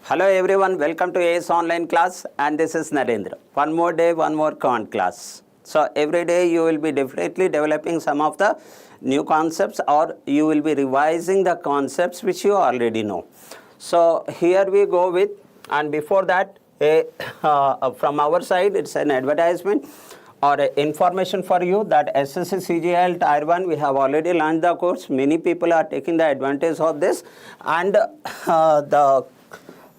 Hello everyone, welcome to AS online class, and this is Narendra. One more day, one more QUANT class. So every day you will be definitely developing some of the new concepts, or you will be revising the concepts which you already know. So here we go with, and before that, from our side it's an advertisement or information for you that SSC CGL Tier 1, we have already launched the course. Many people are taking the advantage of this, and the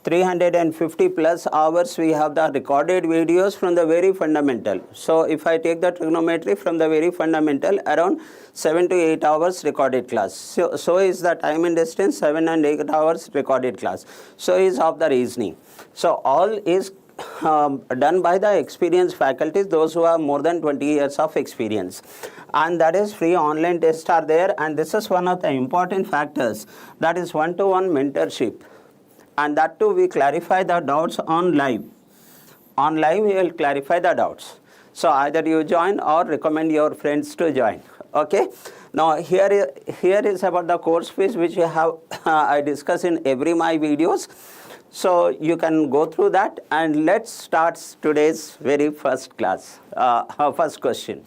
350 plus hours we have the recorded videos from the very fundamental. So if I take the trigonometry from the very fundamental, around 7 to 8 hours recorded class. So is the time and distance, 7 and 8 hours recorded class. So is of the reasoning. So all is done by the experienced faculties, those who have more than 20 years of experience, and that is free online tests are there. And this is one of the important factors, that is one-to-one mentorship, and that too we clarify the doubts on live. On live we will clarify the doubts. So either you join or recommend your friends to join. Okay. Now here is about the course fees which you have I discuss in every my videos. So you can go through that, and let's start today's very first class, first question.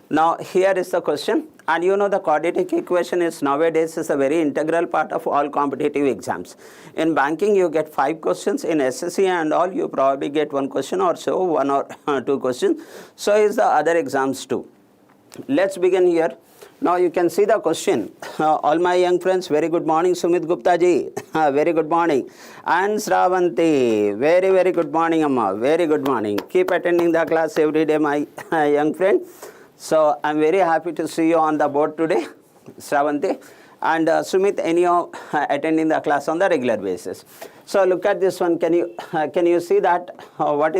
Now here is the question, and you know the quadratic equation is nowadays is a very integral part of all competitive exams. In banking you get 5 questions, in SSC and all you probably get 1 question or so, 1 or 2 questions. So is the other exams too. Let's begin here. Now you can see the question. All my young friends, very good morning. Sumit Gupta ji, very good morning. And Sravanti, very good morning Amma, very good morning. Keep attending the class every day, my young friend. So I'm very happy to see you on the board today, Sravanti. And Sumit, anyhow, attending the class on the regular basis. So look at this one. Can you see that what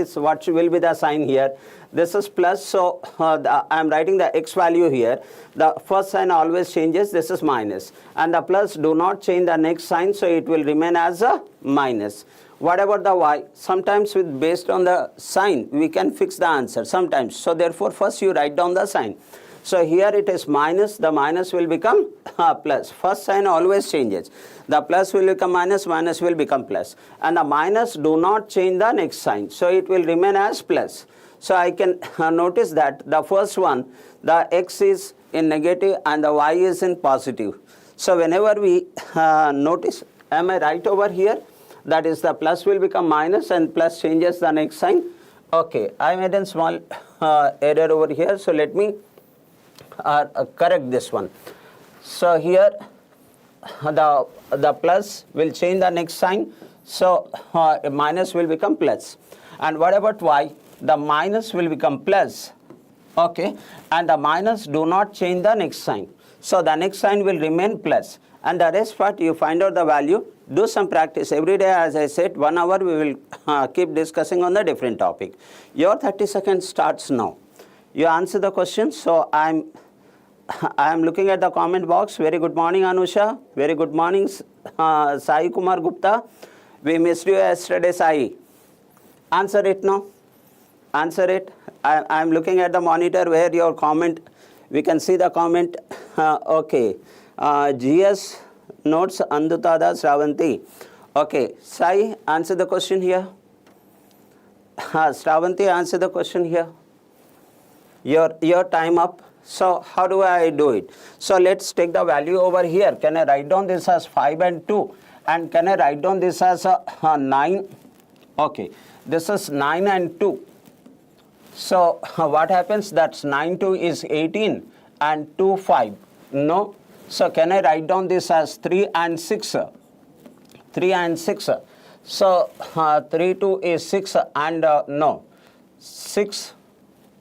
will be the sign here? This is plus, so I am writing the x value here. The first sign always changes. This is minus, and the plus do not change the next sign, so it will remain as a minus. What about the y? Sometimes based on the sign we can fix the answer sometimes. So therefore first you write down the sign. So here it is minus, the minus will become plus. First sign always changes. The plus will become minus, minus will become plus. And the minus do not change the next sign. So it will remain as plus. So I can notice that the first one, the x is in negative and the y is in positive. So whenever we notice, am I right over here? That is the plus will become minus and plus changes the next sign. Okay, I made a small error over here. So let me correct this one. So here the plus will change the next sign, so minus will become plus. And what about y? The minus will become plus, okay, and the minus do not change the next sign, so the next sign will remain plus. And the rest part you find out the value. Do some practice every day. As I said, 1 hour we will keep discussing on the different topic. Your 30 seconds starts now. You answer the question. So I am looking at the comment box. Very good morning Anusha, very good morning Sai Kumar Gupta. We missed you yesterday, Sai. Answer it now. Answer it. I am looking at the monitor where your comment, we can see the comment. Okay. GS notes Andutada Sravanti. Okay. Sai, answer the question here. Sravanti, answer the question here. Your time up. So how do I do it? So let's take the value over here. Can I write down this as 5 and 2? And can I write down this as 9? Okay. This is 9 and 2. So what happens? That's 9 2 is 18 and 2 5. No. So can I write down this as 3 and 6? 3 and 6. So 3 2 is 6 and no. 6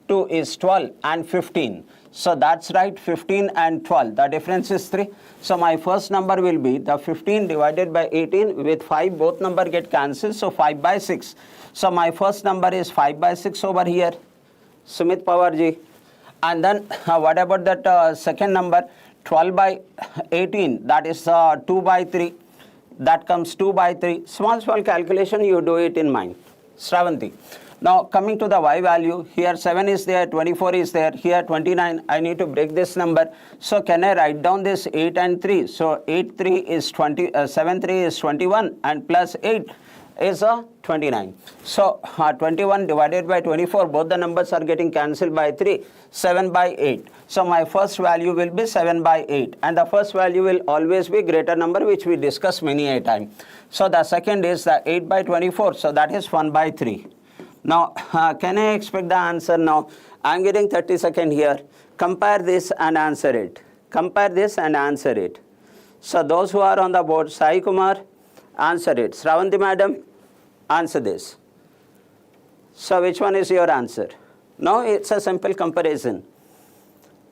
2 is 12 and 15. So that's right, 15 and 12. The difference is 3. So my first number will be the 15 divided by 18 with 5. Both number get cancelled. So 5 by 6. So my first number is 5 by 6 over here. Sumit Pawarji. And then what about that second number? 12 by 18. That is 2 by 3. That comes 2 by 3. Small calculation, you do it in mind. Sravanti. Now coming to the y value, here 7 is there, 24 is there, here 29. I need to break this number. So can I write down this 8 and 3? So 8 3 is 20, 7 3 is 21 and plus 8. is 29. So 21 divided by 24, both the numbers are getting cancelled by 3, 7 by 8. So my first value will be 7 by 8, and the first value will always be greater number, which we discussed many a time. So the second is the 8 by 24, so that is 1 by 3. Now can I expect the answer now? I am getting 30 seconds here. Compare this and answer it. Compare this and answer it. So those who are on the board, Sai Kumar, answer it. Shravanti madam, answer this. So which one is your answer? No, it's a simple comparison.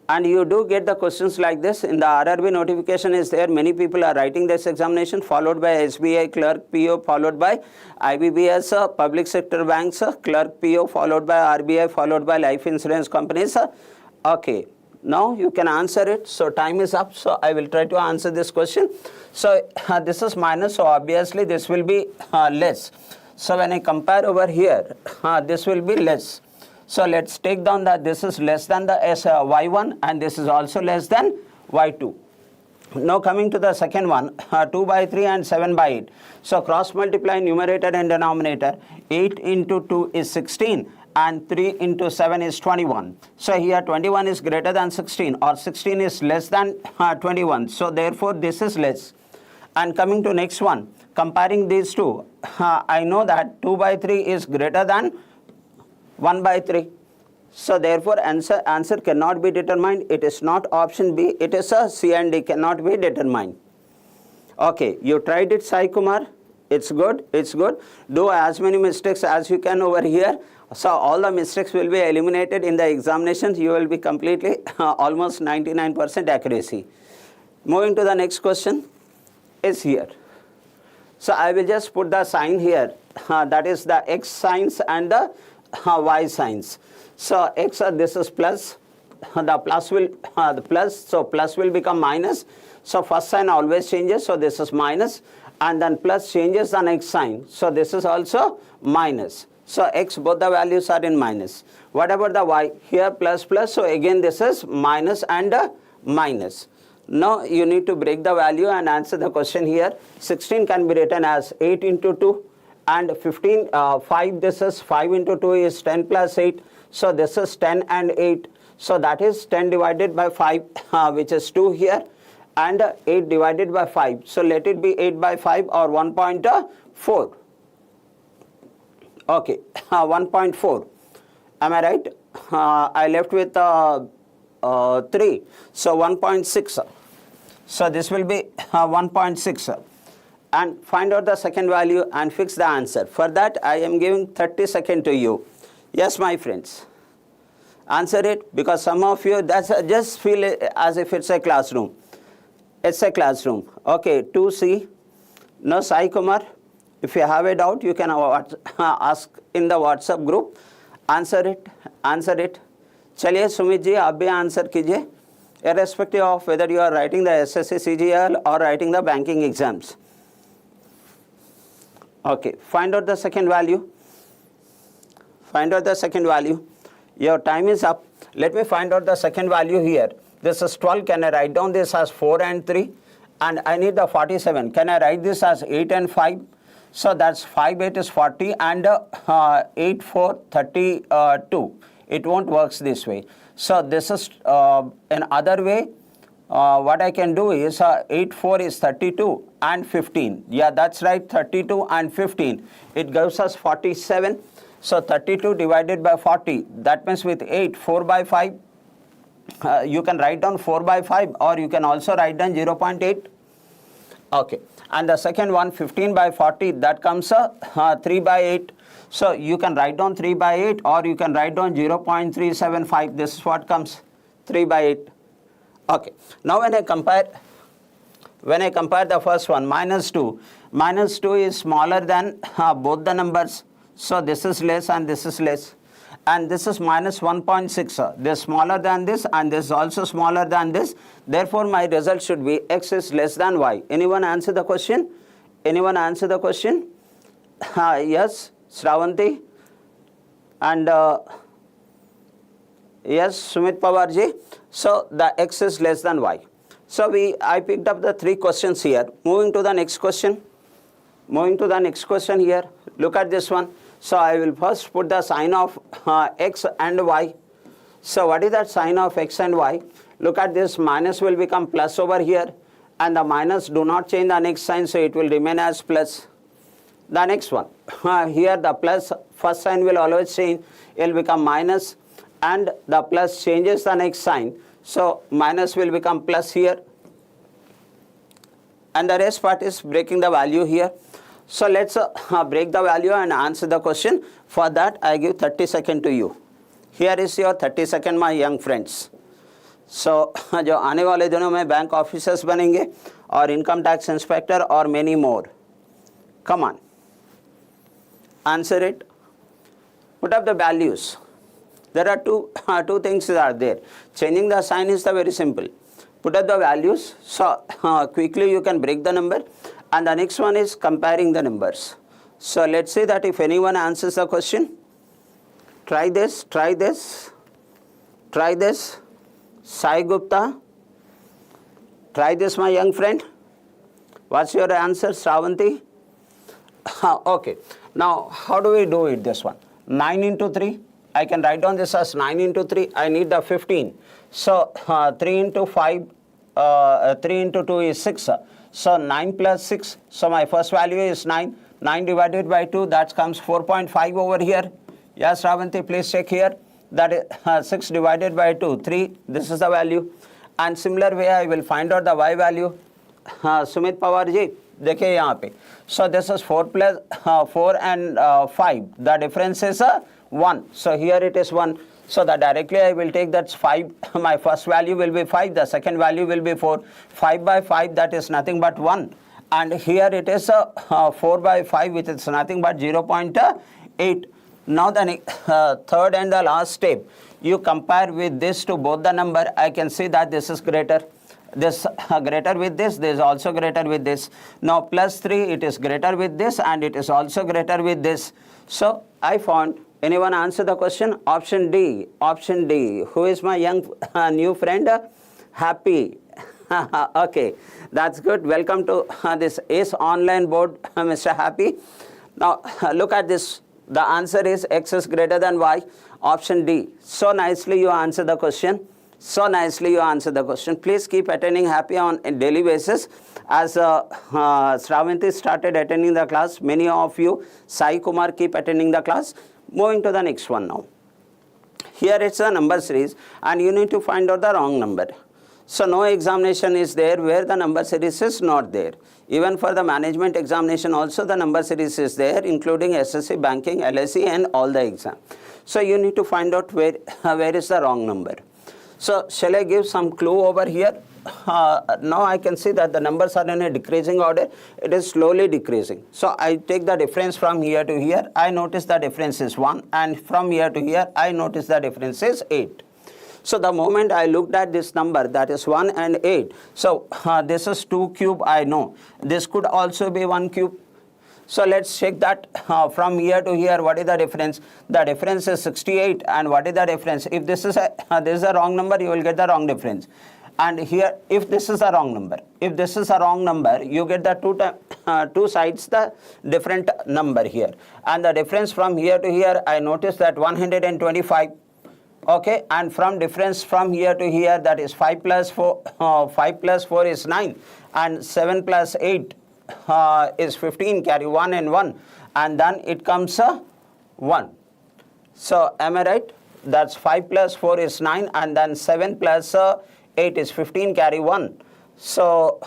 And you do get the questions like this. In the RRB notification is there. Many people are writing this examination, followed by SBI clerk PO, followed by IBBS, public sector banks, clerk PO, followed by RBI, followed by life insurance companies. Okay. Now you can answer it. So time is up. So I will try to answer this question. So this is minus. So obviously this will be less. So when I compare over here, this will be less. So let's take down that this is less than the y1 and this is also less than y2. Now coming to the second one, 2 by 3 and 7 by 8. So cross multiply numerator and denominator. 8 into 2 is 16 and 3 into 7 is 21. So here 21 is greater than 16 or 16 is less than 21. So therefore this is less. And coming to next one, comparing these two, I know that 2 by 3 is greater than 1 by 3. So therefore answer cannot be determined. It is not option B. It is a C and D, cannot be determined. Okay, you tried it, Sai Kumar. It's good. It's good. Do as many mistakes as you can over here. So all the mistakes will be eliminated in the examinations. You will be completely almost 99% accuracy. Moving to the next question is here. So I will just put the sign here. That is the X signs and the Y signs. So X, this is plus. The plus will the plus. So plus will become minus. So first sign always changes. So this is minus. And then plus changes the next sign. So this is also minus. So X, both the values are in minus. What about the Y? Here plus plus. So again this is minus and minus. Now you need to break the value and answer the question here. 16 can be written as 8 into 2 and 15, 5, this is 5 into 2 is 10 plus 8. So this is 10 and 8. So that is 10 divided by 5 which is 2 here, and 8 divided by 5. So let it be 8 by 5 or 1.4. Okay, 1.4. Am I right? I left with 3. So 1.6. So this will be 1.6. And find out the second value and fix the answer. For that, I am giving 30 seconds to you. Yes, my friends. Answer it, because some of you just feel it as if it's a classroom. It's a classroom. Okay, 2C. No, Sai Kumar. If you have a doubt, you can ask in the WhatsApp group. Answer it. Answer it. चलिए सुमित जी, आप भी answer कीजिए, irrespective of whether you are writing the SSC CGL or writing the banking exams. Okay, find out the second value. Find out the second value. Your time is up. Let me find out the second value here. This is 12. Can I write down this as 4 and 3? And I need the 47. Can I write this as 8 and 5? So that's 5, 8 is 40 and 8, 4, 32. It won't work this way. So this is another way. What I can do is 8, 4 is 32 and 15. Yeah, that's right, 32 and 15. It gives us 47. So 32 divided by 40. That means with 8, 4 by 5. You can write down 4 by 5 or you can also write down 0.8. Okay. And the second one, 15 by 40, that comes 3 by 8. So you can write down 3 by 8 or you can write down 0.375. This is what comes, 3 by 8. Okay. Now when I compare the first one, minus 2 is smaller than both the numbers. So this is less and this is less. And this is minus 1.6. This is smaller than this and this is also smaller than this. Therefore, my result should be X is less than Y. Anyone answer the question? Anyone answer the question? Yes, Shravanti. And yes, Sumit Pawarji. So the X is less than Y. So I picked up the 3 questions here. Moving to the next question. Moving to the next question here. Look at this one. So I will first put the sign of x and y. So what is that sign of x and y? Look at this, minus will become plus over here, and the minus do not change the next sign, so it will remain as plus. The next one, here the plus first sign will always change, it will become minus, and the plus changes the next sign, so minus will become plus here, and the rest part is breaking the value here. So let's break the value and answer the question. For that I give 30 seconds to you. Here is your 30 seconds, my young friends. So जो आने वाले दिनों में bank officers बनेंगे और income tax inspector और many more. Come on. Answer it. Put up the values. There are two things that are there. Changing the sign is the very simple. Put up the values. So quickly you can break the number. And the next one is comparing the numbers. So let's say that if anyone answers the question, try this, try this, try this. Sai Gupta, try this, my young friend. What's your answer, Shravanti? Okay. Now, how do we do it, this one? 9 into 3. I can write down this as 9 into 3. I need the 15. So, 3 into 5, 3 into 2 is 6. So, 9 plus 6. So, my first value is 9. 9 divided by 2, that comes 4.5 over here. Yes, Shravanti, please check here. That is 6 divided by 2, 3. This is the value. And similar way, I will find out the y value. Sumit Pawar ji, देखिए यहाँ पे. So this is 4 plus 4 and 5. The difference is 1. So here it is 1. So that directly I will take that 5. My first value will be 5. The second value will be 4. 5 by 5, that is nothing but 1. And here it is 4 by 5, which is nothing but 0.8. Now the third and the last step, you compare with this to both the number. I can see that this is greater. This greater with this is also greater with this. Now plus 3, it is greater with this and it is also greater with this. So I found, anyone answer the question? Option D. Option D. Who is my young new friend? Happy. Okay, that's good. Welcome to this ACE online board, Mr. Happy. Now look at this. The answer is x is greater than y. Option D. So nicely you answer the question. So nicely you answer the question. Please keep attending Happy on a daily basis. As Shravanti started attending the class, many of you, Sai Kumar, keep attending the class. Moving to the next one now. Here it's a number series and you need to find out the wrong number. So no examination is there where the number series is not there. Even for the management examination also the number series is there, including SSC, banking, LSE and all the exam. So you need to find out where is the wrong number. So shall I give some clue over here? Now I can see that the numbers are in a decreasing order. It is slowly decreasing. So I take the difference from here to here. I notice the difference is 1, and from here to here I notice the difference is 8. So the moment I looked at this number, that is 1 and 8. So this is 2 cube, I know. This could also be 1 cube. So let's check that from here to here, what is the difference? The difference is 68, and what is the difference? If this is a wrong number, you will get the wrong difference. And here, if this is a wrong number, you get the two sides the different number here. And the difference from here to here, I notice that 125. Okay, and from difference from here to here, that is 5 plus 4, 5 plus 4 is 9, and 7 plus 8 is 15, carry 1 and 1, and then it comes 1. So am I right? That's 5 plus 4 is 9, and then 7 plus 8 is 15, carry 1. So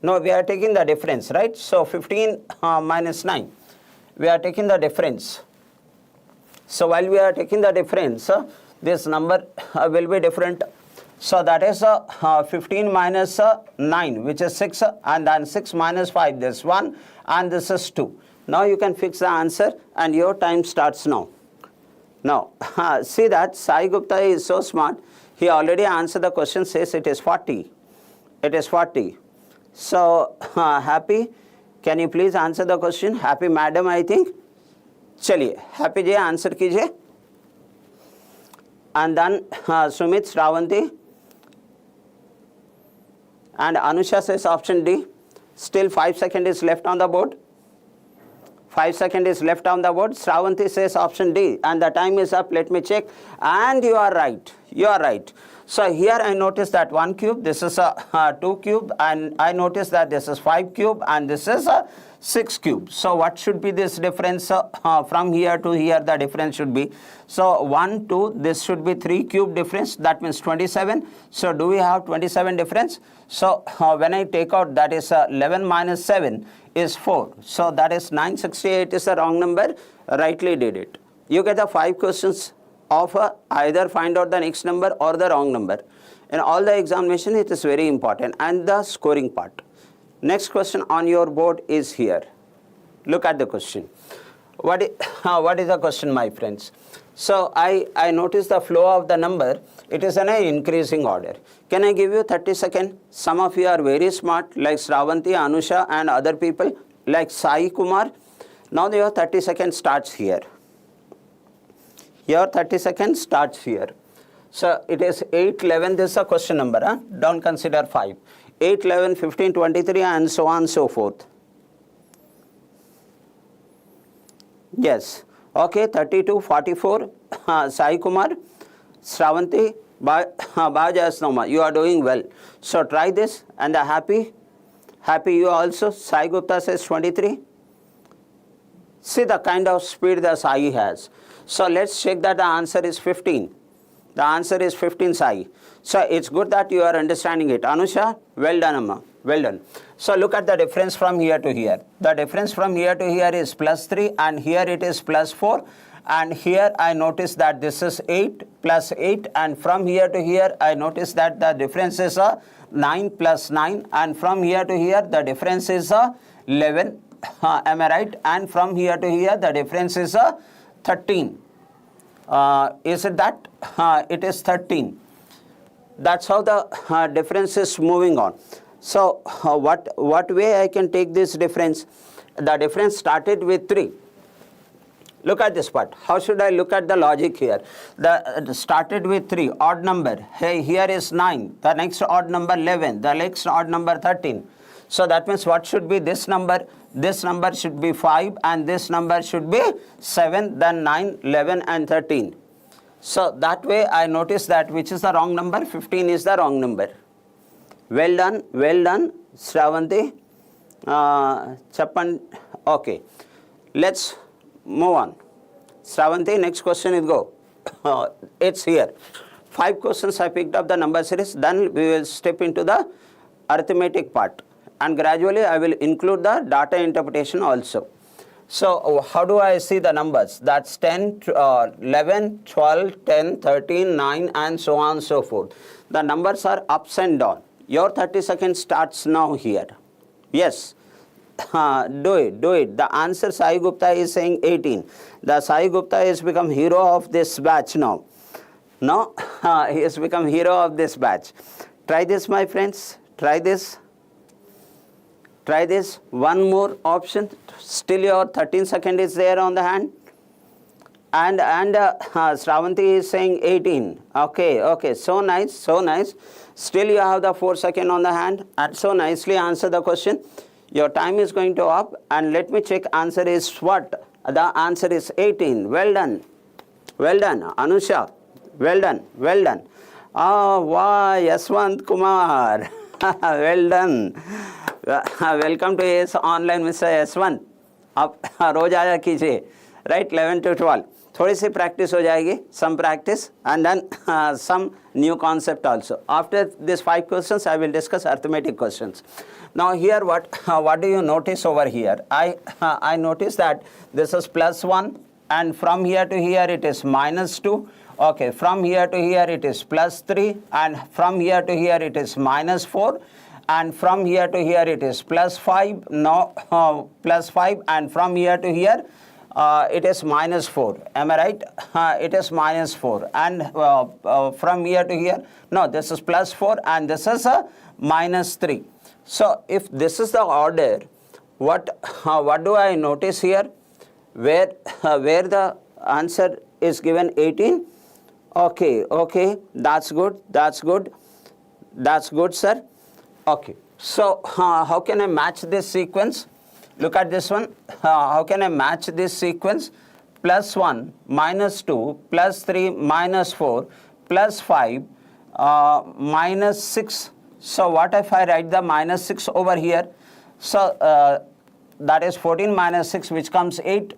no, we are taking the difference, right? So 15 minus 9, we are taking the difference. So while we are taking the difference, this number will be different. So that is 15 minus 9, which is 6, and then 6 minus 5, this 1, and this is 2. Now you can fix the answer, and your time starts now. Now, see that Sai Gupta is so smart. He already answered the question, says it is 40. It is 40. So, Happy, can you please answer the question? Happy madam, I think. चलिए Happy ji answer कीजिए and then Sumit Shravanti and Anusha says option D Still 5 seconds is left on the board. 5 seconds is left on the board. Shravanti says option D, and the time is up. Let me check. And you are right. You are right. So here I notice that 1 cube, this is a 2 cube, and I notice that this is 5 cube, and this is a 6 cube. So what should be this difference from here to here? The difference should be, so 1, 2, this should be 3 cube difference. That means 27. So do we have 27 difference? So when I take out, that is 11 minus 7 is 4. So that is 968 is the wrong number. Rightly did it. You get the 5 questions of either find out the next number or the wrong number. In all the examination, it is very important, and the scoring part. Next question on your board is here. Look at the question. What is the question, my friends? So I notice the flow of the number. It is in an increasing order. Can I give you 30 seconds? Some of you are very smart, like Shravanti, Anusha, and other people, like Sai Kumar. Now your 30 seconds starts here. Your 30 seconds starts here. So it is 8, 11, this is a question number. Don't consider 5. 8, 11, 15, 23, and so on and so forth. Yes. Okay, 32, 44, Sai Kumar, Shravanti, Bhajasnoma, you are doing well. So try this, and happy you also. Sai Gupta says 23. See the kind of speed the Sai has. So let's check that the answer is 15. The answer is 15, Sai. So it's good that you are understanding it. Anusha, well done, Amma. Well done. So look at the difference from here to here. The difference from here to here is plus 3, and here it is plus 4. And here I notice that this is 8 plus 8. And from here to here, I notice that the difference is 9 plus 9. And from here to here, the difference is 11. Am I right? And from here to here, the difference is 13. Is it that? It is 13. That's how the difference is moving on. So what way I can take this difference? The difference started with 3. Look at this part. How should I look at the logic here? The started with 3, odd number. Hey, here is 9. The next odd number 11. The next odd number 13. So that means what should be this number? This number should be 5, and this number should be 7, then 9, 11, and 13. So that way I notice that which is the wrong number? 15 is the wrong number. Well done, Shravanti, Chappan. Okay, let's move on. Shravanti, next question is go. It's here. 5 questions I picked up the number series. Then we will step into the arithmetic part. And gradually I will include the data interpretation also. So how do I see the numbers? That's 10, 11, 12, 10, 13, 9, and so on and so forth. The numbers are ups and down. Your 30 seconds starts now here. Yes. Do it. The answer Sai Gupta is saying 18. The Sai Gupta has become hero of this batch now. No, he has become hero of this batch. Try this, my friends. Try this. Try this. One more option. Still your 13 seconds is there on the hand. And Shravanti is saying 18. Okay. So nice. Still you have the 4 seconds on the hand. And so nicely answer the question. Your time is going to up. And let me check answer is what? The answer is 18. Well done. Anusha. Well done. Wow, Yaswant Kumar. Well done. Welcome to AS Online, Mr. Yaswant. आप रोज आया कीजिए, right? 11 to 12. थोड़ी सी practice हो जाएगी, some practice, and then some new concept also. After these 5 questions, I will discuss arithmetic questions. Now here, what do you notice over here? I notice that this is plus 1, and from here to here it is minus 2. Okay, from here to here it is plus 3, and from here to here it is minus 4. And from here to here it is plus 5, plus 5, and from here to here it is minus 4. Am I right? It is minus 4. And from here to here, no, this is plus 4, and this is a minus 3. So if this is the order, what do I notice here? Where the answer is given 18? Okay, that's good, sir. Okay, so how can I match this sequence? Look at this one. How can I match this sequence? Plus 1, minus 2, plus 3, minus 4, plus 5, minus 6. So what if I write the minus 6 over here? So that is 14 minus 6, which comes 8.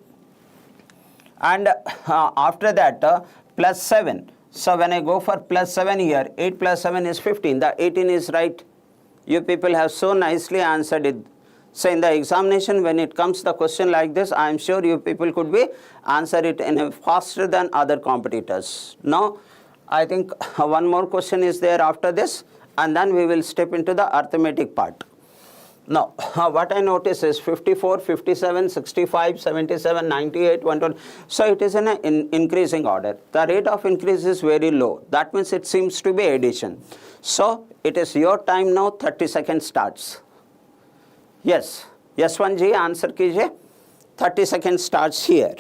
And after that, plus 7. So when I go for plus 7 here, 8 plus 7 is 15. The 18 is right. You people have so nicely answered it. So in the examination, when it comes the question like this, I am sure you people could be answer it in a faster than other competitors. Now, I think one more question is there after this, and then we will step into the arithmetic part. Now, what I notice is 54, 57, 65, 77, 98, 120. So it is in an increasing order. The rate of increase is very low. That means it seems to be addition. So it is your time now. 30 seconds starts. Yes. Yes, ji, answer kijiye. 30 seconds starts here.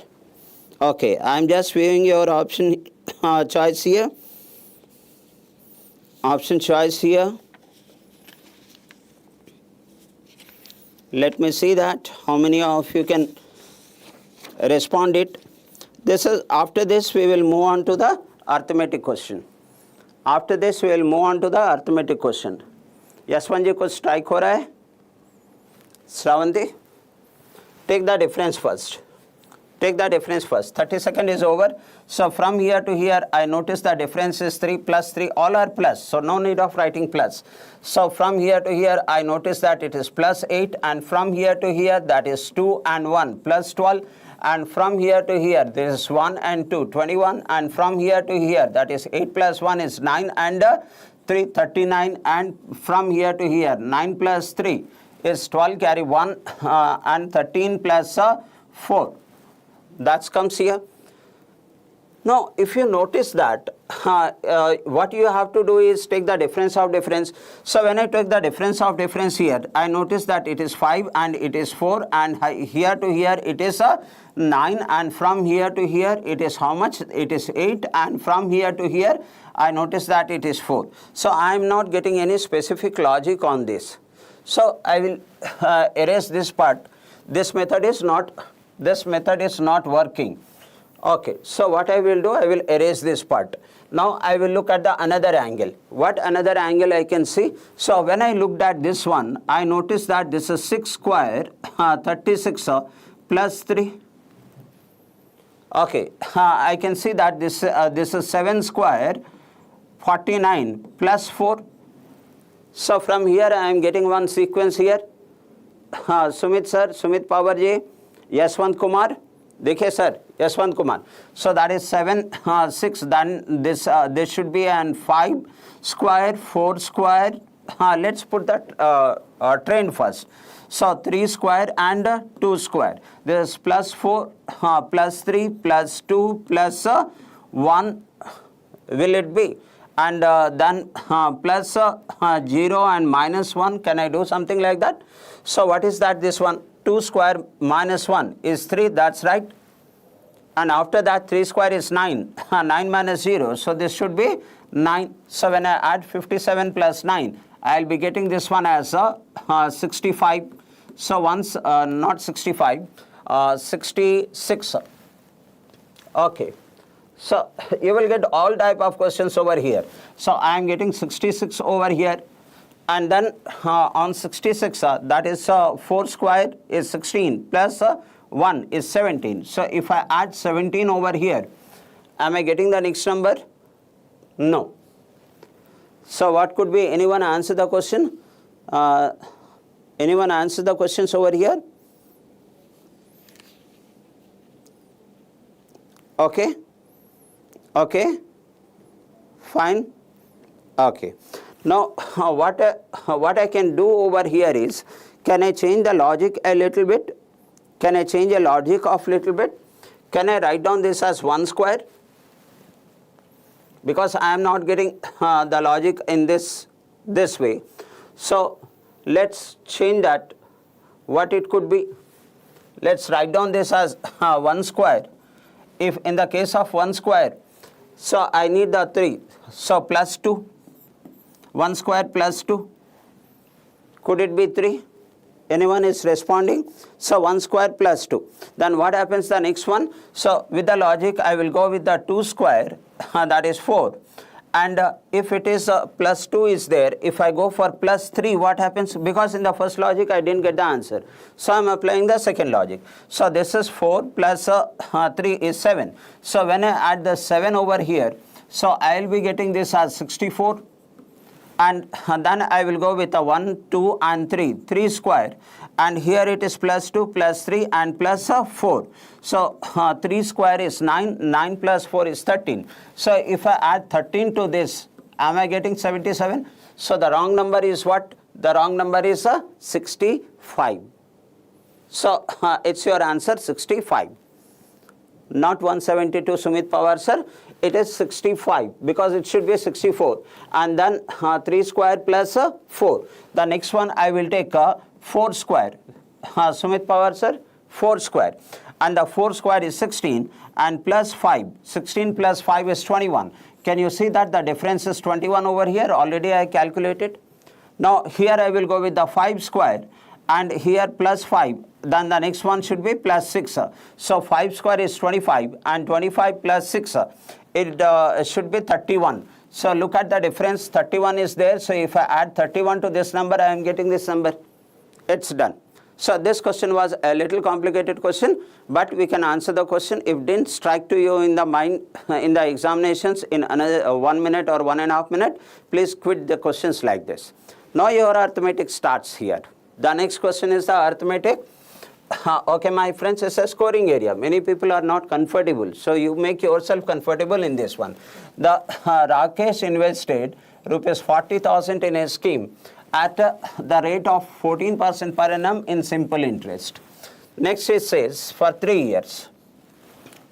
Okay, I am just viewing your option choice here. Option choice here. Let me see that how many of you can respond it. This is after this we will move on to the arithmetic question. After this we will move on to the arithmetic question. Yashwant जी कुछ strike हो रहा है? Shravanti, take the difference first. Take the difference first. 30 seconds is over. So from here to here, I notice the difference is 3 plus 3. All are plus. So no need of writing plus. So from here to here, I notice that it is plus 8. And from here to here, that is 2 and 1 plus 12. And from here to here, there is 1 and 2, 21. And from here to here, that is 8 plus 1 is 9 and 3, 39. And from here to here, 9 plus 3 is 12, carry 1 and 13 plus 4. That comes here. Now, if you notice that, what you have to do is take the difference of difference. So when I take the difference of difference here, I notice that it is 5 and it is 4, and here to here it is 9, and from here to here it is how much? It is 8, and from here to here I notice that it is 4. So I am not getting any specific logic on this. So I will erase this part. This method is not working. Okay, so what I will do, I will erase this part. Now I will look at the another angle. What another angle I can see? So when I looked at this one, I noticed that this is 6 square, 36 plus 3. Okay, I can see that this is 7 square, 49 plus 4. So from here I am getting one sequence here. Sumit sir, Sumit Power ji, Yashwant Kumar, देखिए sir, Yashwant Kumar. So that is 7, 6. Then this should be an 5 square, 4 square. Let's put that trend first. So 3 square and 2 square. This is plus 4, plus 3, plus 2, plus 1. Will it be? And then plus 0 and minus 1. Can I do something like that? So what is that? This one, 2 square minus 1 is 3. That's right. And after that, 3 square is 9. 9 minus 0. So this should be 9. So when I add 57 plus 9, I'll be getting this one as 65. So once, not 65, 66. Okay. So you will get all type of questions over here. So I am getting 66 over here. And then on 66, that is 4 square is 16 plus 1 is 17. So if I add 17 over here, am I getting the next number? No. So what could be? Anyone answer the question? Anyone answer the questions over here? Okay. Okay. Fine. Okay. Now, what I can do over here is, can I change the logic a little bit? Can I change the logic of little bit? Can I write down this as 1 square? Because I am not getting the logic in this way. So let's change that. What it could be? Let's write down this as 1 square. If in the case of 1 square, so I need the 3. So plus 2. 1 square plus 2. Could it be 3? Anyone is responding? So 1 square plus 2. Then what happens the next one? So with the logic, I will go with the 2 square, that is 4. And if it is plus 2 is there, if I go for plus 3, what happens? Because in the first logic, I didn't get the answer. So I'm applying the second logic. So this is 4 plus 3 is 7. So when I add the 7 over here, so I will be getting this as 64. And then I will go with a 1, 2 and 3, 3 square. And here it is plus 2, plus 3 and plus 4. So 3 square is 9, 9 plus 4 is 13. So if I add 13 to this, am I getting 77? So the wrong number is what? The wrong number is 65. So it's your answer 65. Not 172, Sumit Pawar sir. It is 65 because it should be 64. And then 3 square plus 4. The next one I will take 4 square. Sumit Pawar sir, 4 square. And the 4 square is 16 and plus 5. 16 plus 5 is 21. Can you see that the difference is 21 over here? Already I calculated. Now here I will go with the 5 square. And here plus 5, then the next one should be plus 6. So 5 square is 25 and 25 plus 6, it should be 31. So look at the difference, 31 is there. So if I add 31 to this number, I am getting this number. It's done. So this question was a little complicated question, but we can answer the question. If didn't strike to you in the mind in the examinations in another 1 minute or 1.5 minutes, please quit the questions like this. Now your arithmetic starts here. The next question is the arithmetic. Okay, my friends, it's a scoring area. Many people are not comfortable. So you make yourself comfortable in this one. The Rakesh invested rupees 40,000 in a scheme at the rate of 14% per annum in simple interest. Next it says for 3 years.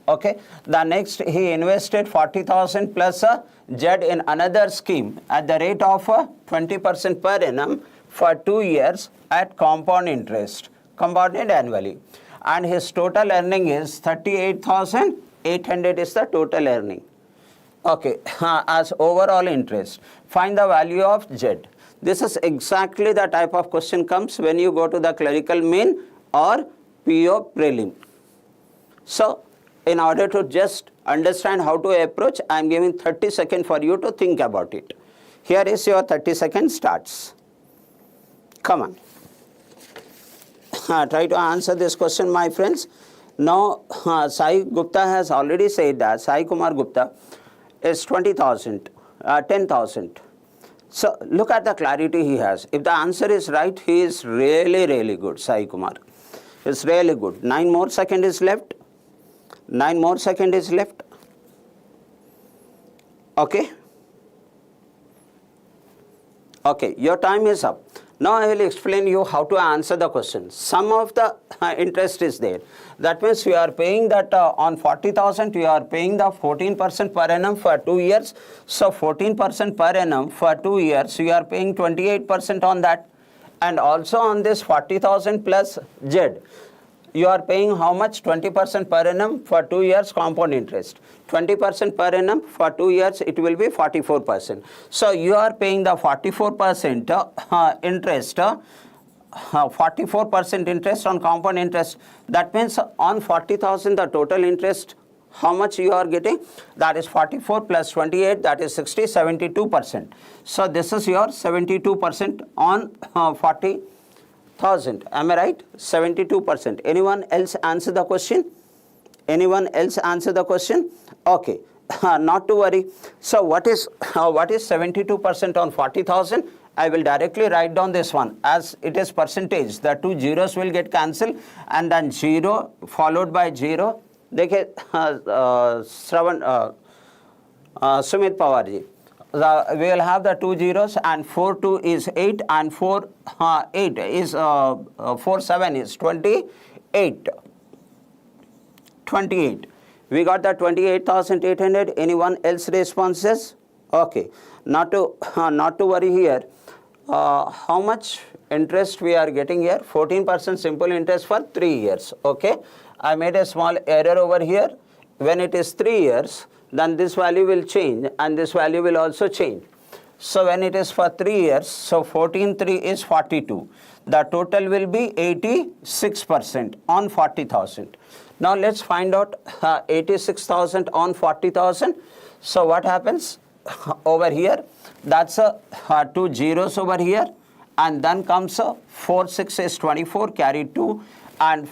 Okay. The next he invested 40,000 plus a Z in another scheme at the rate of 20% per annum for 2 years at compound interest, compounded annually. And his total earning is 38,800 is the total earning. Okay, as overall interest. Find the value of Z. This is exactly the type of question comes when you go to the clerical main or PO prelim. So, in order to just understand how to approach, I am giving 30 seconds for you to think about it. Here is your 30 seconds starts. Come on. Try to answer this question, my friends. Now, Sai Gupta has already said that Sai Kumar Gupta is 20,000, 10,000. So, look at the clarity he has. If the answer is right, he is really, really good, Sai Kumar. It's really good. 9 more seconds is left. 9 more seconds is left. Okay. Okay, your time is up. Now I will explain you how to answer the question. Sum of the interest is there. That means you are paying that on 40,000, you are paying the 14% per annum for 2 years. So 14% per annum for 2 years, you are paying 28% on that. And also on this 40,000 plus Z, you are paying how much? 20% per annum for 2 years compound interest. 20% per annum for 2 years, it will be 44%. So you are paying the 44% interest, 44% interest on compound interest. That means on 40,000, the total interest, how much you are getting? That is 44 plus 28, that is 60, 72%. So this is your 72% on 40,000. Am I right? 72%. Anyone else answer the question? Anyone else answer the question? Okay. Not to worry. So what is 72% on 40,000? I will directly write down this one as it is percentage. The 2 zeros will get cancelled and then 0 followed by 0. Dekhe, Sumit Pawarji. We will have the 2 zeros and 4 2 is 8 and 4 8 is 4 7 is 28. 28. We got the 28,800. Anyone else responses? Okay. Not to worry here. How much interest we are getting here? 14% simple interest for 3 years. Okay. I made a small error over here. When it is 3 years, then this value will change and this value will also change. So when it is for 3 years, so 14/3 is 42. The total will be 86% on 40,000. Now let's find out 86,000 on 40,000. So what happens over here? That's two zeros over here, and then comes 4 6 is 24, carry 2, and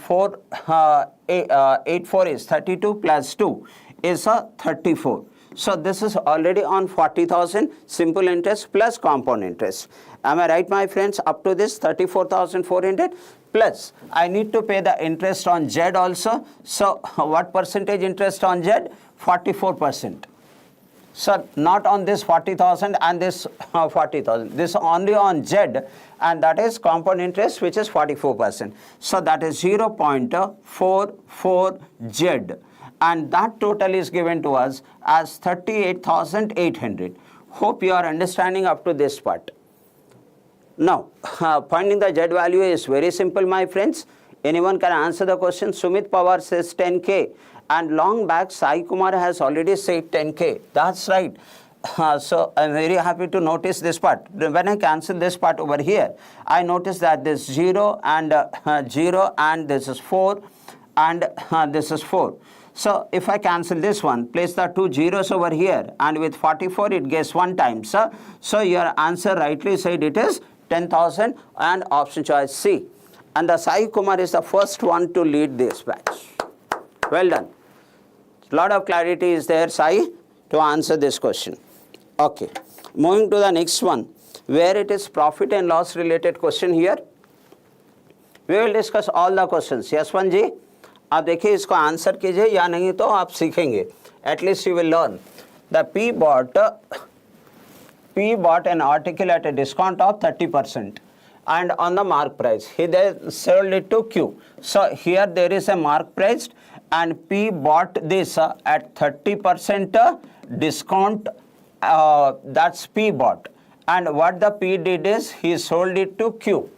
8 4 is 32 plus 2 is 34. So this is already on 40,000, simple interest plus compound interest. Am I right, my friends? Up to this 34,400 plus I need to pay the interest on Z also. So what percentage interest on Z? 44%. So not on this 40,000 and this 40,000. This only on Z, and that is compound interest, which is 44%. So that is 0.44 Z. And that total is given to us as 38,800. Hope you are understanding up to this part. Now, finding the Z value is very simple, my friends. Anyone can answer the question. Sumit Pawar says 10K. And long back, Sai Kumar has already said 10K. That's right. So I'm very happy to notice this part. When I cancel this part over here, I notice that this 0 and 0 and this is 4 and this is 4. So if I cancel this one, place the two zeros over here, and with 44 it gets 1 times. So your answer rightly said it is 10,000 and option choice C. And the Sai Kumar is the first one to lead this batch. Well done. Lot of clarity is there, Sai, to answer this question. Okay. Moving to the next one, where it is profit and loss related question here. We will discuss all the questions. Yaswan ji, आप देखिए इसको answer कीजिए, या नहीं तो आप सीखेंगे. At least you will learn. The P bought an article at a discount of 30%. And on the mark price, he then sold it to Q. So here there is a mark price, and P bought this at 30% discount. That's P bought. And what the P did is he sold it to Q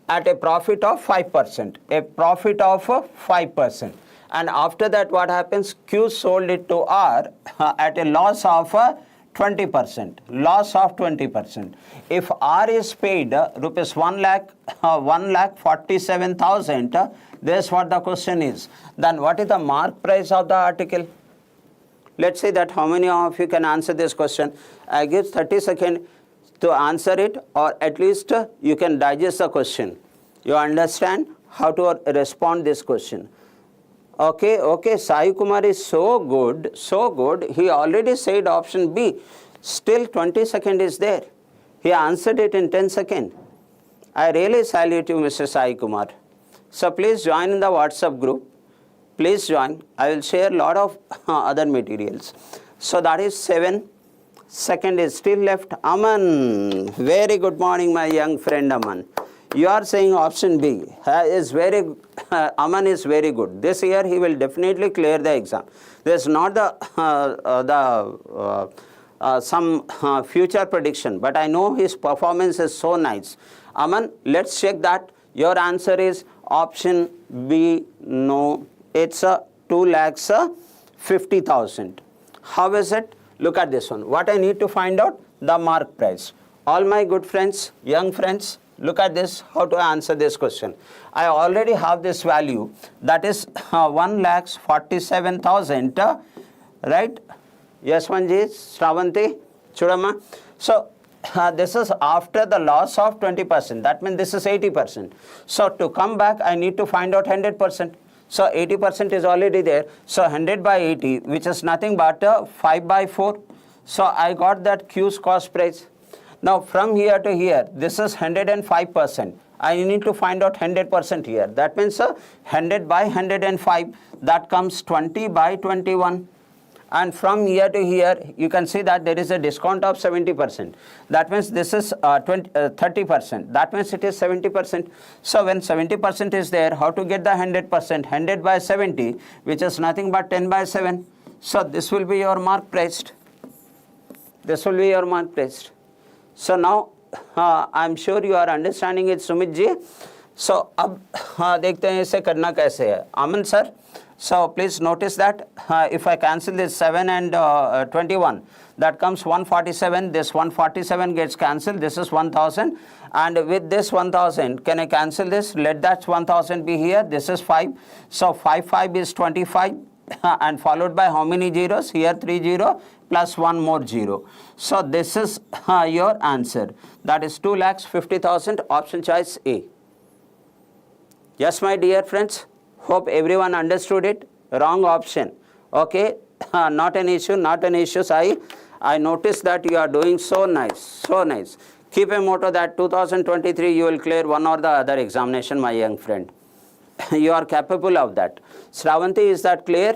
at a profit of 5%. A profit of 5%. And after that, what happens? Q sold it to R at a loss of 20%. Loss of 20%. If R is paid rupees 1,47,000, this is what the question is. Then what is the mark price of the article? Let's see that how many of you can answer this question. I give 30 seconds to answer it, or at least you can digest the question. You understand how to respond this question. Okay, Sai Kumar is so good. He already said option B. Still 20 seconds is there. He answered it in 10 seconds. I really salute you, Mr. Sai Kumar. So please join in the WhatsApp group. Please join. I will share a lot of other materials. So that is 7 seconds is still left. Aman, very good morning, my young friend Aman. You are saying option B is very, Aman is very good. This year he will definitely clear the exam. This is not some future prediction, but I know his performance is so nice. Aman, let's check that. Your answer is option B. No, it's 2,50,000. How is it? Look at this one. What I need to find out? The mark price. All my good friends, young friends, look at this, how to answer this question. I already have this value, that is 1,47,000, right? Yes, Manji, Shravanti, Chudama. So this is after the loss of 20%. That means this is 80%. So to come back, I need to find out 100%. So 80% is already there. So 100 by 80, which is nothing but 5 by 4. So I got that Q's cost price. Now from here to here, this is 105%. I need to find out 100% here. That means 100 by 105, that comes 20 by 21. And from here to here, you can see that there is a discount of 70%. That means this is 30%. That means it is 70%. So when 70% is there, how to get the 100%? 100 by 70, which is nothing but 10 by 7. So this will be your mark priced. This will be your mark priced. So now I'm sure you are understanding it, Sumit ji. So अब देखते हैं इसे करना कैसे है. Aman sir, So please notice that if I cancel this 7 and 21, that comes 147. This 147 gets cancelled. This is 1000. And with this 1000, can I cancel this? Let that 1000 be here. This is 5. So 5 is 25. And followed by how many zeros? Here 3 0 plus 1 more 0. So this is your answer. That is 2,50,000, option choice A. Yes, my dear friends. Hope everyone understood it. Wrong option. Okay. Not an issue, not an issue, Sai. I noticed that you are doing so nice, so nice. Keep a motto that 2023 you will clear one or the other examination, my young friend. You are capable of that. Shravanti, is that clear?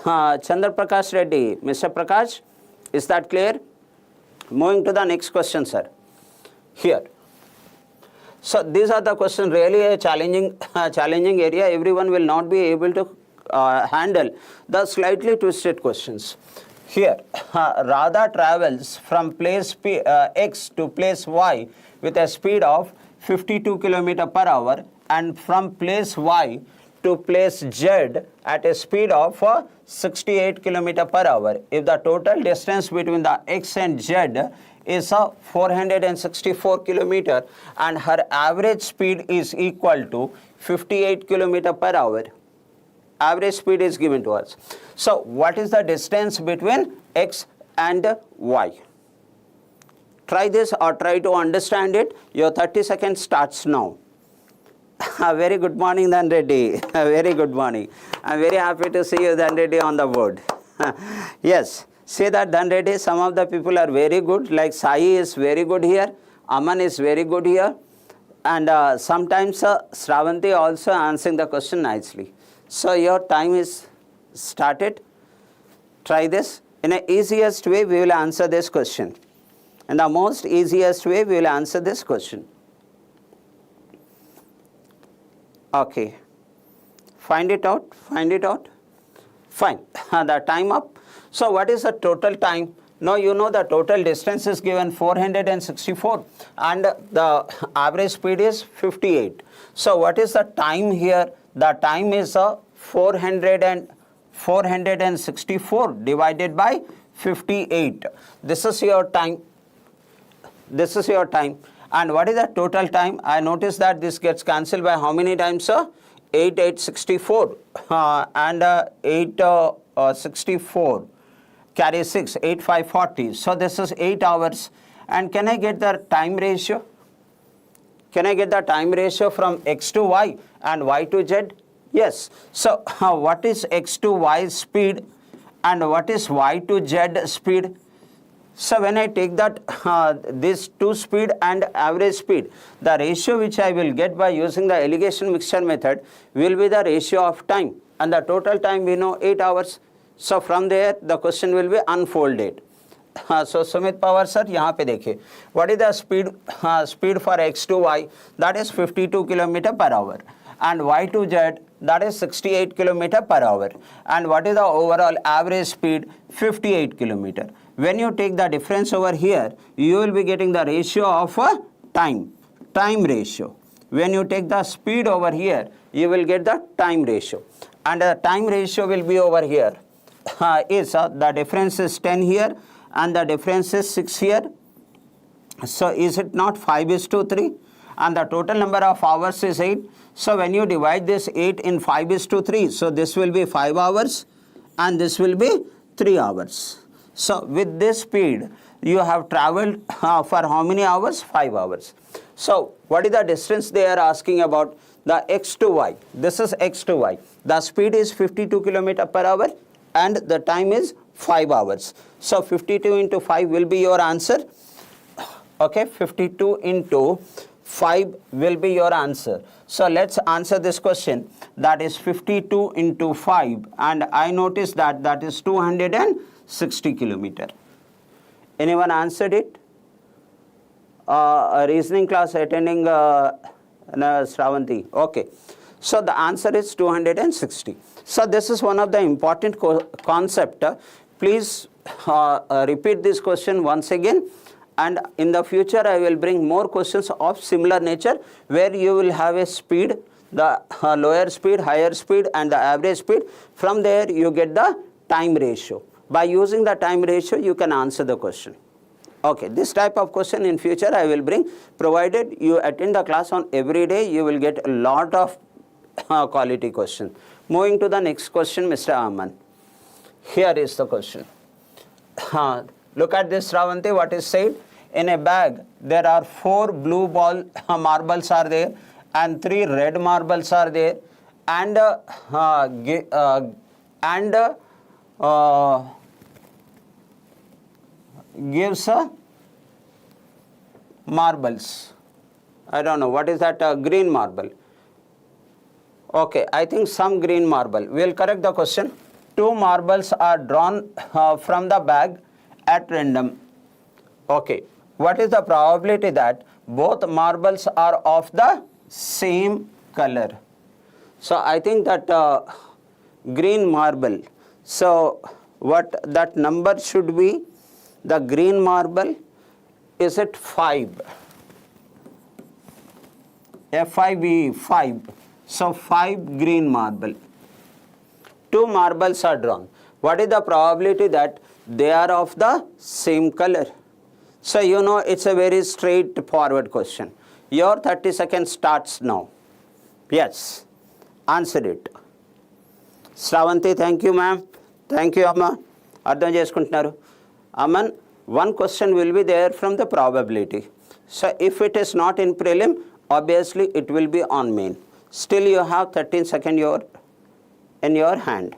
Chandra Prakash Reddy, Mr. Prakash, is that clear? Moving to the next question, sir. Here. So these are the questions, really a challenging area. Everyone will not be able to handle the slightly twisted questions. Here, Radha travels from place X to place Y with a speed of 52 km per hour and from place Y to place Z at a speed of 68 km per hour. If the total distance between the X and Z is 464 km and her average speed is equal to 58 km per hour. Average speed is given to us. So what is the distance between X and Y? Try this or try to understand it. Your 30 seconds starts now. Very good morning, Narendra. Very good morning. I'm very happy to see you, Narendra, on the board. Yes. Say that Narendra, some of the people are very good, like Sai is very good here, Aman is very good here, and sometimes Shravanti also answering the question nicely. So your time is started. Try this. In the easiest way, we will answer this question. In the most easiest way, we will answer this question. Okay. Find it out. Find it out. Fine. The time up. So what is the total time? Now you know the total distance is given 464 and the average speed is 58. So what is the time here? The time is 464 divided by 58. This is your time. This is your time. And what is the total time? I notice that this gets cancelled by how many times, sir? 864 and 864. Carry 6, 8, 5, 40. So this is 8 hours. And can I get the time ratio? Can I get the time ratio from X to Y and Y to Z? Yes. So what is X to Y speed and what is Y to Z speed? So when I take that this 2 speed and average speed, the ratio which I will get by using the alligation mixture method will be the ratio of time. And the total time we know 8 hours. So from there the question will be unfolded. So Sumit Pawar sir, यहाँ पे देखिए, what is the speed for X to Y? That is 52 km per hour, and Y to Z, that is 68 km per hour, and what is the overall average speed? 58 km. When you take the difference over here, you will be getting the ratio of time ratio. When you take the speed over here, you will get the time ratio, and the time ratio will be over here. The difference is 10 here and the difference is 6 here. So is it not 5:3? And the total number of hours is 8. So when you divide this 8 in 5:3, so this will be 5 hours and this will be 3 hours. So with this speed, you have traveled for how many hours? 5 hours. So what is the distance they are asking about? The X to Y. This is X to Y. The speed is 52 km per hour. And the time is 5 hours. So 52 into 5 will be your answer. Okay, 52 into 5 will be your answer. So let's answer this question. That is 52 into 5. And I notice that that is 260 km. Anyone answered it? A reasoning class attending Shravanti. Okay. So the answer is 260. So this is one of the important concept. Please repeat this question once again, and in the future I will bring more questions of similar nature where you will have a speed, the lower speed, higher speed and the average speed. From there you get the time ratio. By using the time ratio you can answer the question. Okay, this type of question in future I will bring, provided you attend the class on every day, you will get a lot of quality question. Moving to the next question, Mr. Aman. Here is the question. Look at this, Shravanti, what is said. In a bag, there are 4 blue marbles are there and 3 red marbles are there, and gives marbles. I don't know, what is that, green marble? Okay, I think some green marble. We will correct the question. 2 marbles are drawn from the bag at random. Okay, what is the probability that both marbles are of the same color? So I think that green marble. So what that number should be? The green marble, is it 5? F-I-V-E, 5. So 5 green marble. 2 marbles are drawn. What is the probability that they are of the same color? So you know it's a very straightforward question. Your 30 seconds starts now. Yes, answer it. Shravanti, thank you ma'am. Thank you Amma. Ardham cheskuntunnaru. Aman, one question will be there from the probability. So if it is not in prelim, obviously it will be on main. Still you have 13 seconds in your hand.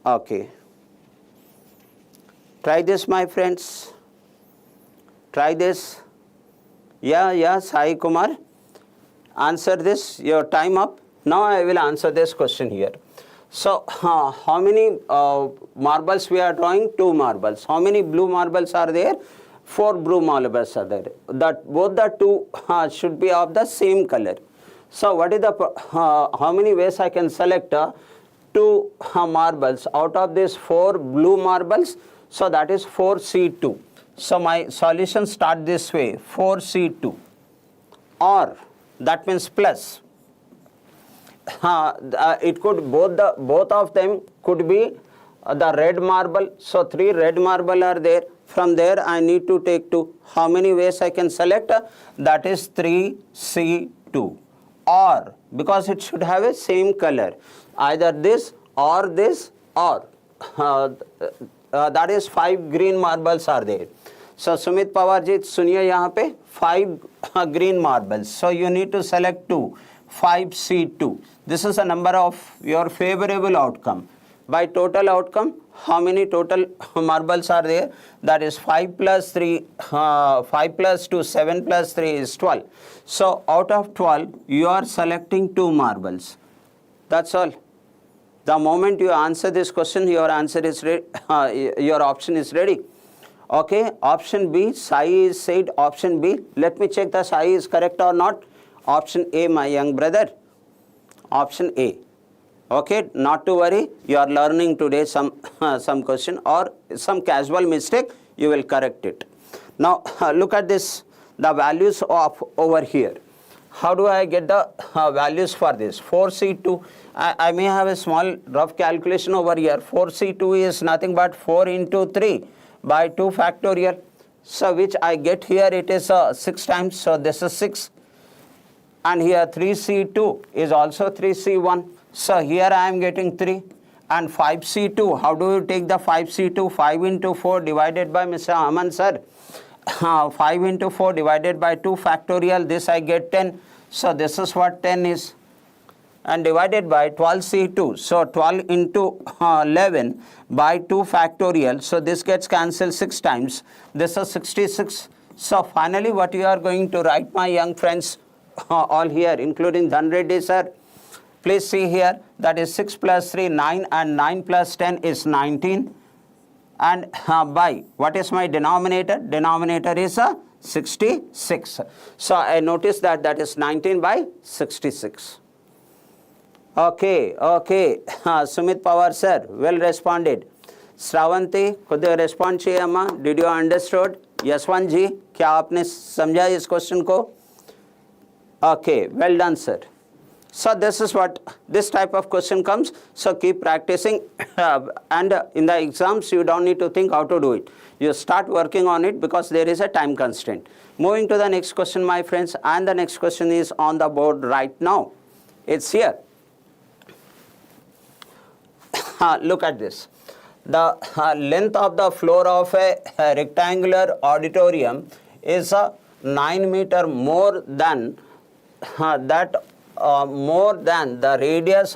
Okay. Try this, my friends. Try this. Yeah, Sai Kumar. Answer this. Your time up. Now I will answer this question here. So, how many marbles we are drawing? 2 marbles. How many blue marbles are there? 4 blue marbles are there. Both the 2 should be of the same color. So, what is the how many ways I can select 2 marbles out of these 4 blue marbles? So, that is 4C2. So, my solution start this way, 4C2, or that means plus. It could both of them could be the red marble. So 3 red marble are there. From there I need to take 2. How many ways I can select? That is 3C2. Or, because it should have a same color, either this or this, or that is 5 green marbles are there. So Sumit Pawarji, suniye yahan pe 5 green marbles. So you need to select 2. 5C2. This is a number of your favorable outcome. By total outcome, how many total marbles are there? That is 5 plus 3, 5 plus 2, 7 plus 3 is 12. So out of 12, you are selecting 2 marbles. That's all. The moment you answer this question, your answer is ready, your option is ready. Okay, option B, Sai is said option B. Let me check the Sai is correct or not. Option A, my young brother. Option A. Okay, not to worry. You are learning today some question or some casual mistake. You will correct it. Now look at this. The values of over here. How do I get the values for this? 4C2. I may have a small rough calculation over here. 4C2 is nothing but 4 into 3 by 2 factorial. So which I get here, it is 6 times. So this is 6. And here 3C2 is also 3C1. So here I am getting 3. And 5C2, how do you take the 5C2? 5 into 4 divided by Mr. Aman sir. 5 into 4 divided by 2 factorial. This I get 10. So this is what 10 is. And divided by 12C2. So 12 into 11 by 2 factorial. So this gets cancelled 6 times. This is 66. So finally what you are going to write, my young friends, all here, including Dhanreddy sir. Please see here, that is 6 plus 3, 9, and 9 plus 10 is 19. And by, what is my denominator? Denominator is 66. So I notice that that is 19 by 66. Okay. Sumit Pawar sir, well responded. Shravanti, could you respond cheyamma? Did you understood? Yaswant ji, क्या आपने समझा इस question को? Okay, well done sir. So this is what this type of question comes. So keep practicing and in the exams you don't need to think how to do it. You start working on it because there is a time constraint. Moving to the next question, my friends, and the next question is on the board right now. It's here. Look at this. The length of the floor of a rectangular auditorium is 9 meter more than more than the radius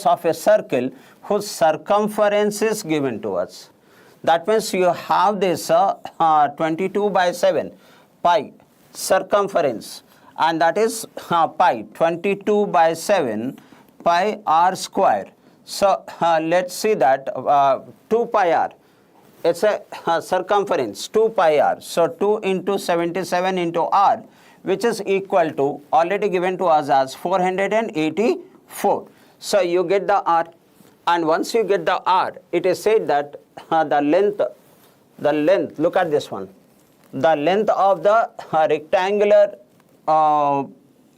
of a circle whose circumference is given to us. That means you have this 22 by 7 pi circumference, and that is pi 22 by 7 pi r square. So let's see that 2 pi r. It's a circumference 2 pi r. So 2 into 77 into r, which is equal to, already given to us as 484. So you get the r, and once you get the r, it is said that the length, look at this one. The length of the rectangular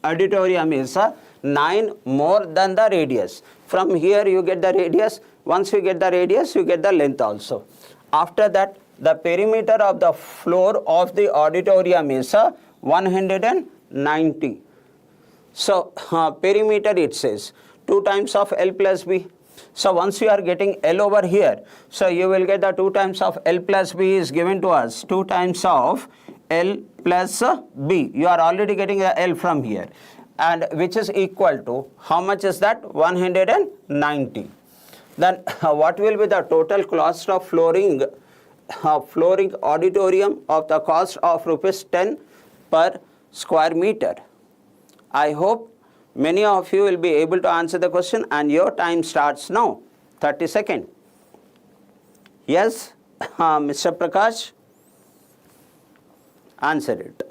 auditorium is 9 more than the radius. From here you get the radius. Once you get the radius, you get the length also. After that, the perimeter of the floor of the auditorium is 190. So perimeter, it says 2 times of L plus B. So once you are getting L over here, so you will get the 2 times of L plus B is given to us, 2 times of L plus B. You are already getting the L from here, and which is equal to, how much is that? 190. Then what will be the total cost of flooring auditorium of the cost of rupees 10 per square meter? I hope many of you will be able to answer the question, and your time starts now. 30 seconds. Yes, Mr. Prakash, answer it.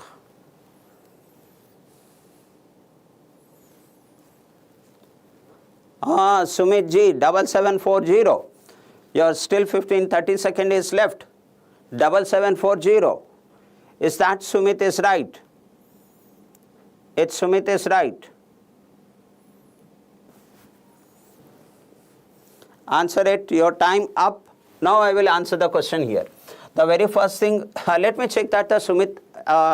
Sumit ji, 7740. You're still 30 seconds is left. 7740. Is that Sumit is right? It's Sumit is right. Answer it. Your time up. Now I will answer the question here. The very first thing, let me check that the Sumit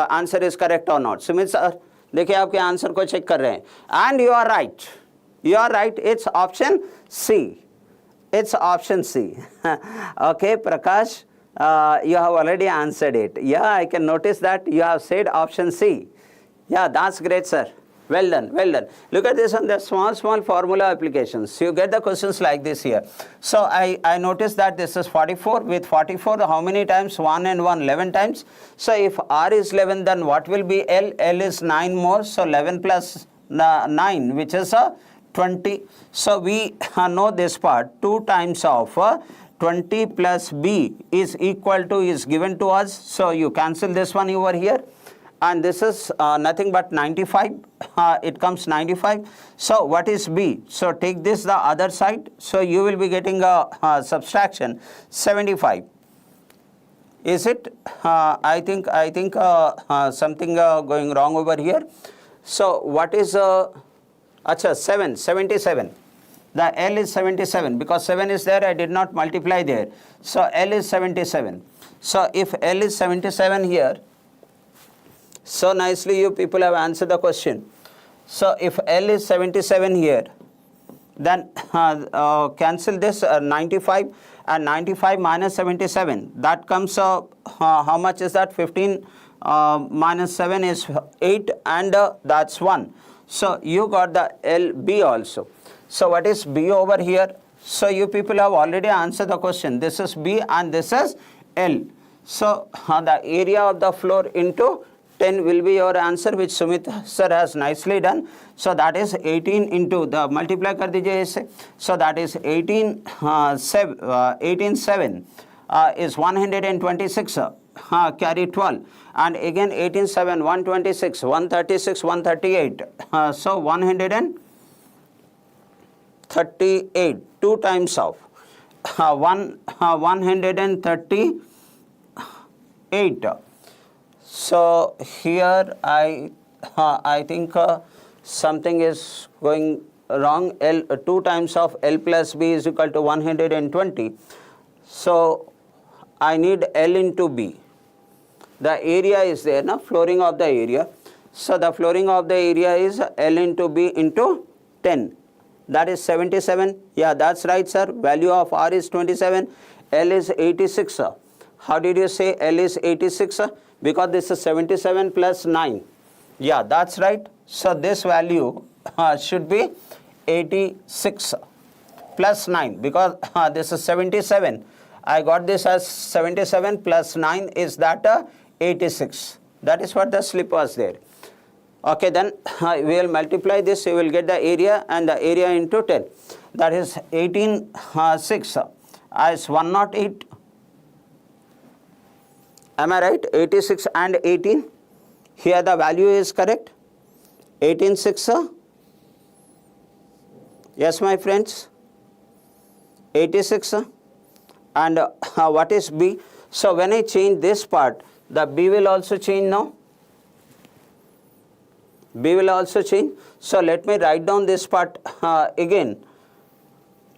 answer is correct or not. Sumit sir, देखिए आपके answer को check कर रहे हैं. And you are right. You are right. It's option C. It's option C. Okay, Prakash, you have already answered it. Yeah, I can notice that you have said option C. Yeah, that's great, sir. Well done, well done. Look at this on the small formula applications. You get the questions like this here. So I noticed that this is 44. With 44, how many times? 1 and 1, 11 times. So if R is 11, then what will be L? L is 9 more. So 11 plus 9, which is 20. So we know this part. 2 times of 20 plus B is equal to, is given to us. So you cancel this one over here. And this is nothing but 95. It comes 95. So what is B? So take this the other side. So you will be getting a subtraction 75. Is it? I think something going wrong over here. So what is 77. The L is 77 because 7 is there. I did not multiply there. So L is 77. So if L is 77 here, so nicely you people have answered the question. So if L is 77 here, then cancel this 95, and 95 minus 77. That comes, how much is that? 15 minus 7 is 8, and that's 1. So you got the LB also. So what is B over here? So you people have already answered the question. This is B and this is L. So the area of the floor into 10 will be your answer, which Sumit sir has nicely done. So that is 18 into the multiply kar dijiye isse. So that is 18 7 is 126. Carry 12, and again 18 7 126 136 138. So 138 2 times of 138. So here I think something is going wrong. 2 times of L plus B is equal to 120. So I need L into B. The area is there, now flooring of the area. So the flooring of the area is L into B into 10. That is 77. Yeah, that's right, sir. Value of R is 27. L is 86, sir. How did you say L is 86, sir? Because this is 77 plus 9. Yeah, that's right. So this value should be 86 plus 9, because this is 77. I got this as 77 plus 9 is that 86. That is what the slip was there. Okay, then we will multiply this, you will get the area, and the area into 10. That is 18, 6 as 108. Am I right? 86 and 18. Here the value is correct. 18, 6. Yes, my friends. 86. And what is B? So when I change this part, the B will also change now. B will also change. So let me write down this part again.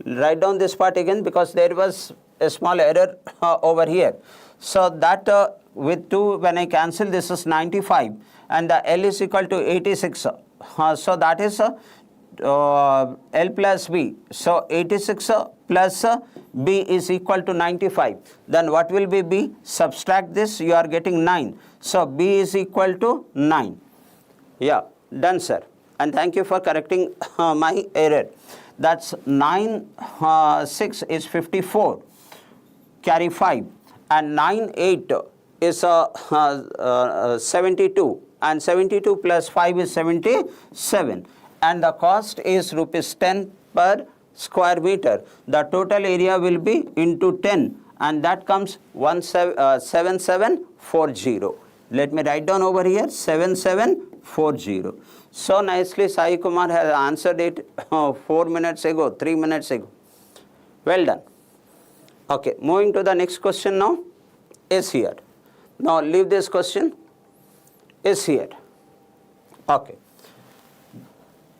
Write down this part again, because there was a small error over here. So that with 2, when I cancel, this is 95, and the L is equal to 86. So that is L plus B. So 86 plus B is equal to 95. Then what will be B? Subtract this, you are getting 9. So B is equal to 9. Yeah, done, sir. And thank you for correcting my error. That's 9, 6 is 54. Carry 5. And 9, 8 is 72. And 72 plus 5 is 77. And the cost is rupees 10 per square meter. The total area will be into 10. And that comes 7740. Let me write down over here 7740. So nicely Sai Kumar has answered it 4 minutes ago, 3 minutes ago. Well done. Okay, moving to the next question now. Is here. Now leave this question. Is here. Okay.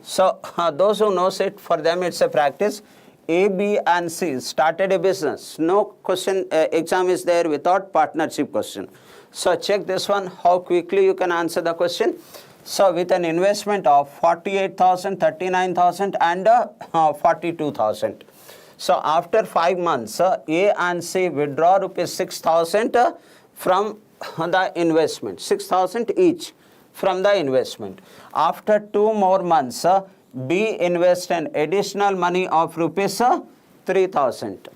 So those who knows it, for them it's a practice. A, B and C started a business. No question exam is there without partnership question. So check this one, how quickly you can answer the question. So with an investment of 48,000, 39,000 and 42,000. So after 5 months, A and C withdraw rupees 6,000 from the investment, 6,000 each from the investment. After 2 more months, B invests an additional money of rupees 3,000.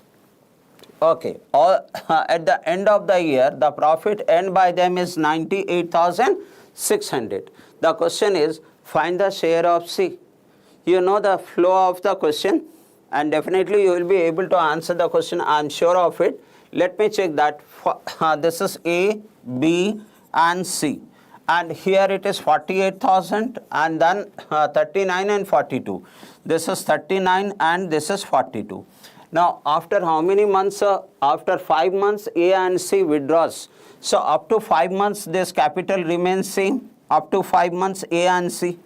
Okay, at the end of the year, the profit earned by them is 98,600. The question is, find the share of C. You know the flow of the question, and definitely you will be able to answer the question, I am sure of it. Let me check that. This is A, B and C. And here it is 48,000 and then 39 and 42. This is 39 and this is 42. Now after how many months? After 5 months A and C withdraws. So up to 5 months this capital remains same. Up to 5 months A and C.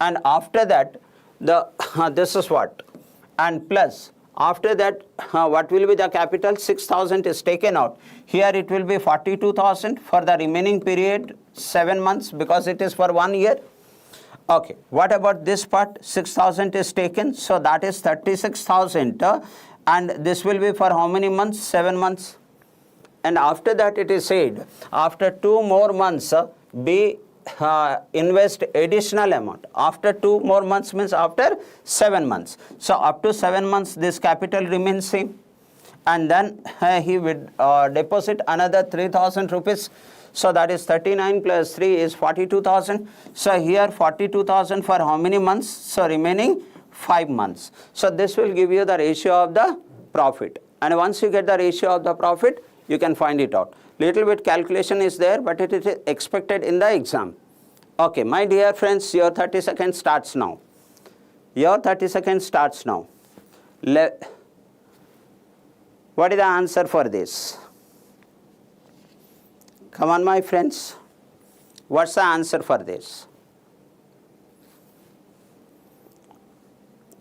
And after that this is what? And plus after that what will be the capital? 6,000 is taken out. Here it will be 42,000 for the remaining period 7 months, because it is for 1 year. Okay, what about this part? 6,000 is taken, so that is 36,000 and this will be for how many months? 7 months. And after that it is said, after 2 more months B invest additional amount. After 2 more months means after 7 months. So up to 7 months this capital remains same. And then he would deposit another 3,000 rupees. So that is 39 plus 3 is 42,000. So here 42,000 for how many months? So remaining 5 months. So this will give you the ratio of the profit. And once you get the ratio of the profit, you can find it out. Little bit calculation is there, but it is expected in the exam. Okay, my dear friends, your 30 seconds starts now. Your 30 seconds starts now. What is the answer for this? Come on, my friends. What's the answer for this?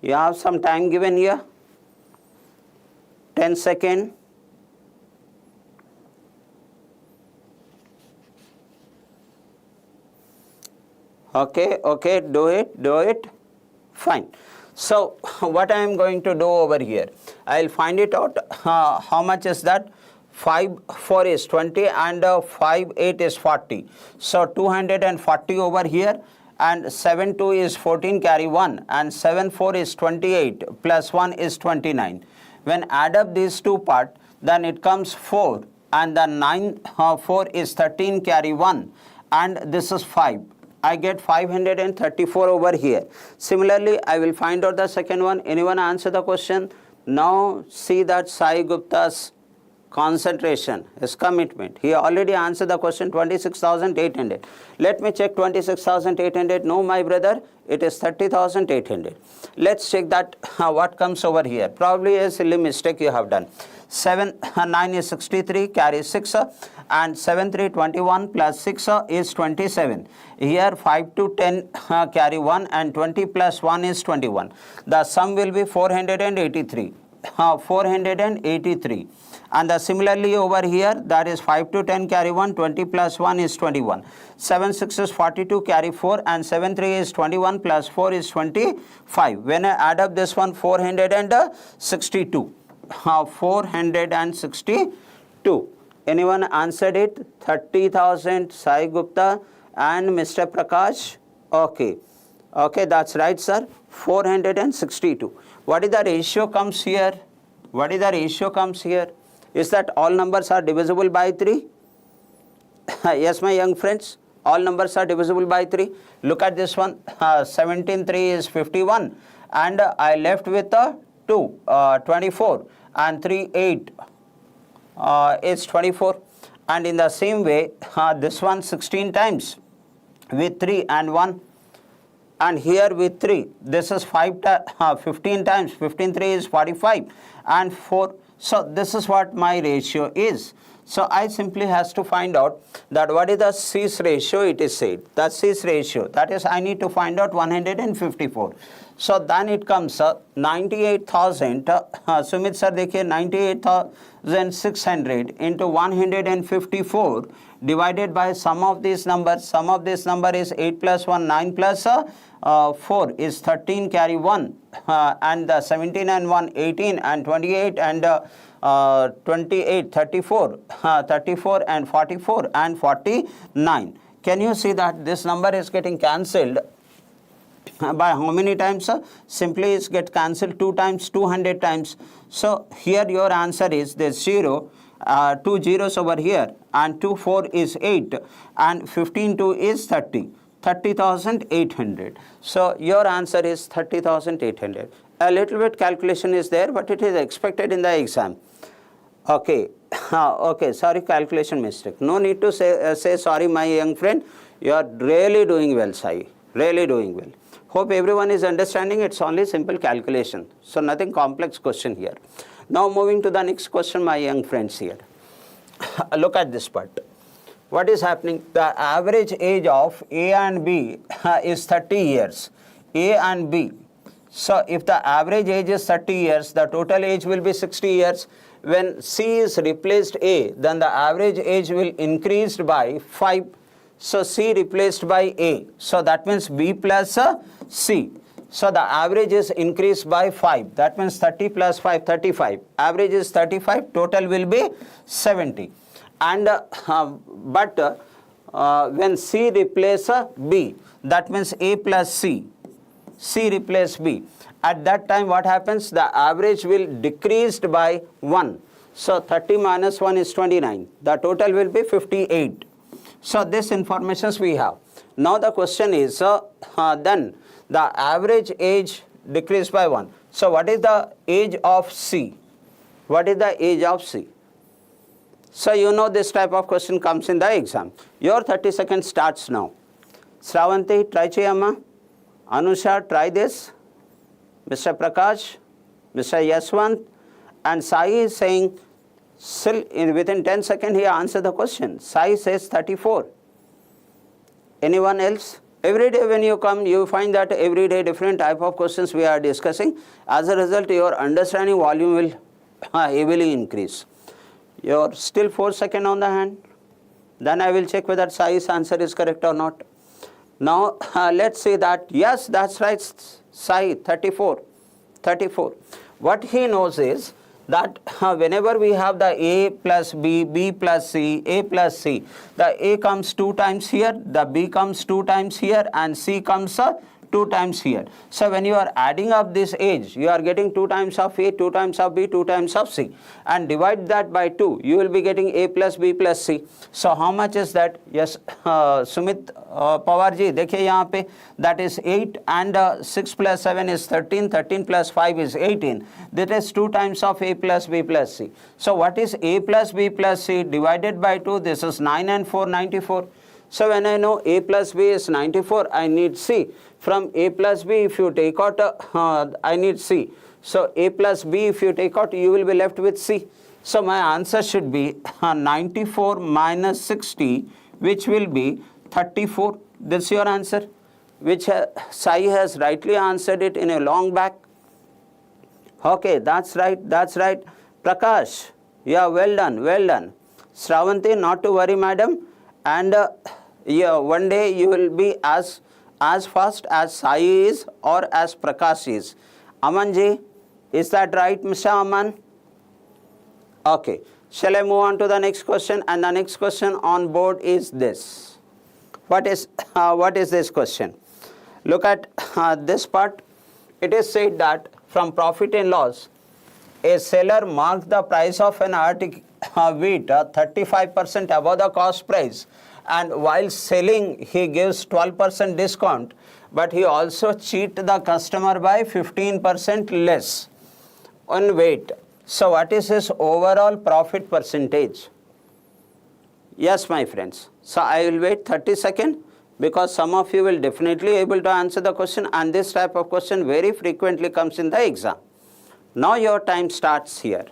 You have some time given here. 10 seconds. Okay, do it. Fine. So what I am going to do over here, I will find it out. How much is that? 5 4 is 20 and 5 8 is 40. So 240 over here, and 7 2 is 14, carry 1, and 7 4 is 28, plus 1 is 29. When add up these two parts, then it comes 4, and the 9 4 is 13, carry 1, and this is 5. I get 534 over here. Similarly, I will find out the second one. Anyone answer the question? Now see that Sai Gupta's concentration, his commitment. He already answered the question, 26,800. Let me check 26,800. No, my brother, it is 30,800. Let's check that what comes over here. Probably a silly mistake you have done. 7 9 is 63, carry 6, and 7 3 21 plus 6 is 27. Here 5 to 10 carry 1, and 20 plus 1 is 21. The sum will be 483. 483. And similarly over here, that is 5 to 10 carry 1, 20 plus 1 is 21. 7 6 is 42, carry 4, and 7 3 is 21 plus 4 is 25. When I add up this one, 462. 462. Anyone answered it? 30,000 Sai Gupta and Mr. Prakash. Okay, that's right, sir. 462. What is the ratio comes here? What is the ratio comes here? Is that all numbers are divisible by 3? Yes, my young friends, all numbers are divisible by 3. Look at this one. 17 3 is 51, and I left with 2, 24, and 3 8 is 24. And in the same way, this one 16 times with 3 and 1. And here with 3, this is 15 times, 15 3 is 45, and 4. So this is what my ratio is. So I simply has to find out that what is the C's ratio it is said. The C's ratio, that is I need to find out 154. So then it comes 98,000, Sumit sir dekhiye 98,600 into 154 divided by sum of these numbers. Sum of this number is 8 plus 1, 9 plus 4 is 13, carry 1, and 17 and 1, 18, and 28 and 28, 34, 34 and 44 and 49. Can you see that this number is getting cancelled by how many times? Simply it's get cancelled 2 times, 200 times. So here your answer is there's 0, 2 zeros over here, and 2 4 is 8, and 15 2 is 30. 30,800. So your answer is 30,800. A little bit calculation is there, but it is expected in the exam. Okay, sorry, calculation mistake. No need to say sorry, my young friend. You are really doing well, Sai. Really doing well. Hope everyone is understanding. It's only simple calculation. So nothing complex question here. Now moving to the next question, my young friends here. Look at this part. What is happening? The average age of A and B is 30 years. A and B. So if the average age is 30 years, the total age will be 60 years. When C is replaced A, then the average age will increase by 5. So C replaced by A. So that means B plus C. So the average is increased by 5. That means 30 plus 5, 35. Average is 35. Total will be 70. And when C replaces B, that means A plus C. C replace B. At that time what happens? The average will decreased by 1. So 30 minus 1 is 29. The total will be 58. So this information we have. Now the question is, then the average age decreased by 1. So what is the age of C? What is the age of C? So you know this type of question comes in the exam. Your 30 seconds starts now. Shravanti, try cheyamma. Anusha, try this. Mr. Prakash, Mr. Yaswant, and Sai is saying, still within 10 seconds he answered the question. Sai says 34. Anyone else? Every day when you come, you find that every day different type of questions we are discussing. As a result, your understanding volume will heavily increase. You're still 4 seconds on the hand. Then I will check whether Sai's answer is correct or not. Now, let's say that, yes, that's right, Sai, 34. What he knows is that whenever we have the A plus B, B plus C, A plus C, the A comes 2 times here, the B comes 2 times here, and C comes 2 times here. So when you are adding up this age, you are getting 2 times of A, 2 times of B, 2 times of C, and divide that by 2, you will be getting A plus B plus C. So how much is that? Yes, Sumit Pawar ji, dekhiye yahan pe, that is 8, and 6 plus 7 is 13, 13 plus 5 is 18. That is 2 times of A plus B plus C. So what is A plus B plus C divided by 2? This is 9 and 4, 94. So when I know A plus B is 94, I need C. From A plus B, if you take out, I need C. So A plus B, if you take out, you will be left with C. So my answer should be 94 minus 60, which will be 34. This is your answer, which Sai has rightly answered it in a long back. Okay, that's right. Prakash, yeah, well done. Shravanti, not to worry, madam. And yeah, one day you will be as fast as Sai is or as Prakash is. Aman ji, is that right, Mr. Aman? Okay, shall I move on to the next question? And the next question on board is this. What is this question? Look at this part. It is said that from profit and loss, a seller marked the price of an article wheat 35% above the cost price, and while selling he gives 12% discount, but he also cheat the customer by 15% less on weight. So what is his overall profit percentage? Yes, my friends. So I will wait 30 seconds, because some of you will definitely able to answer the question, and this type of question very frequently comes in the exam. Now your time starts here.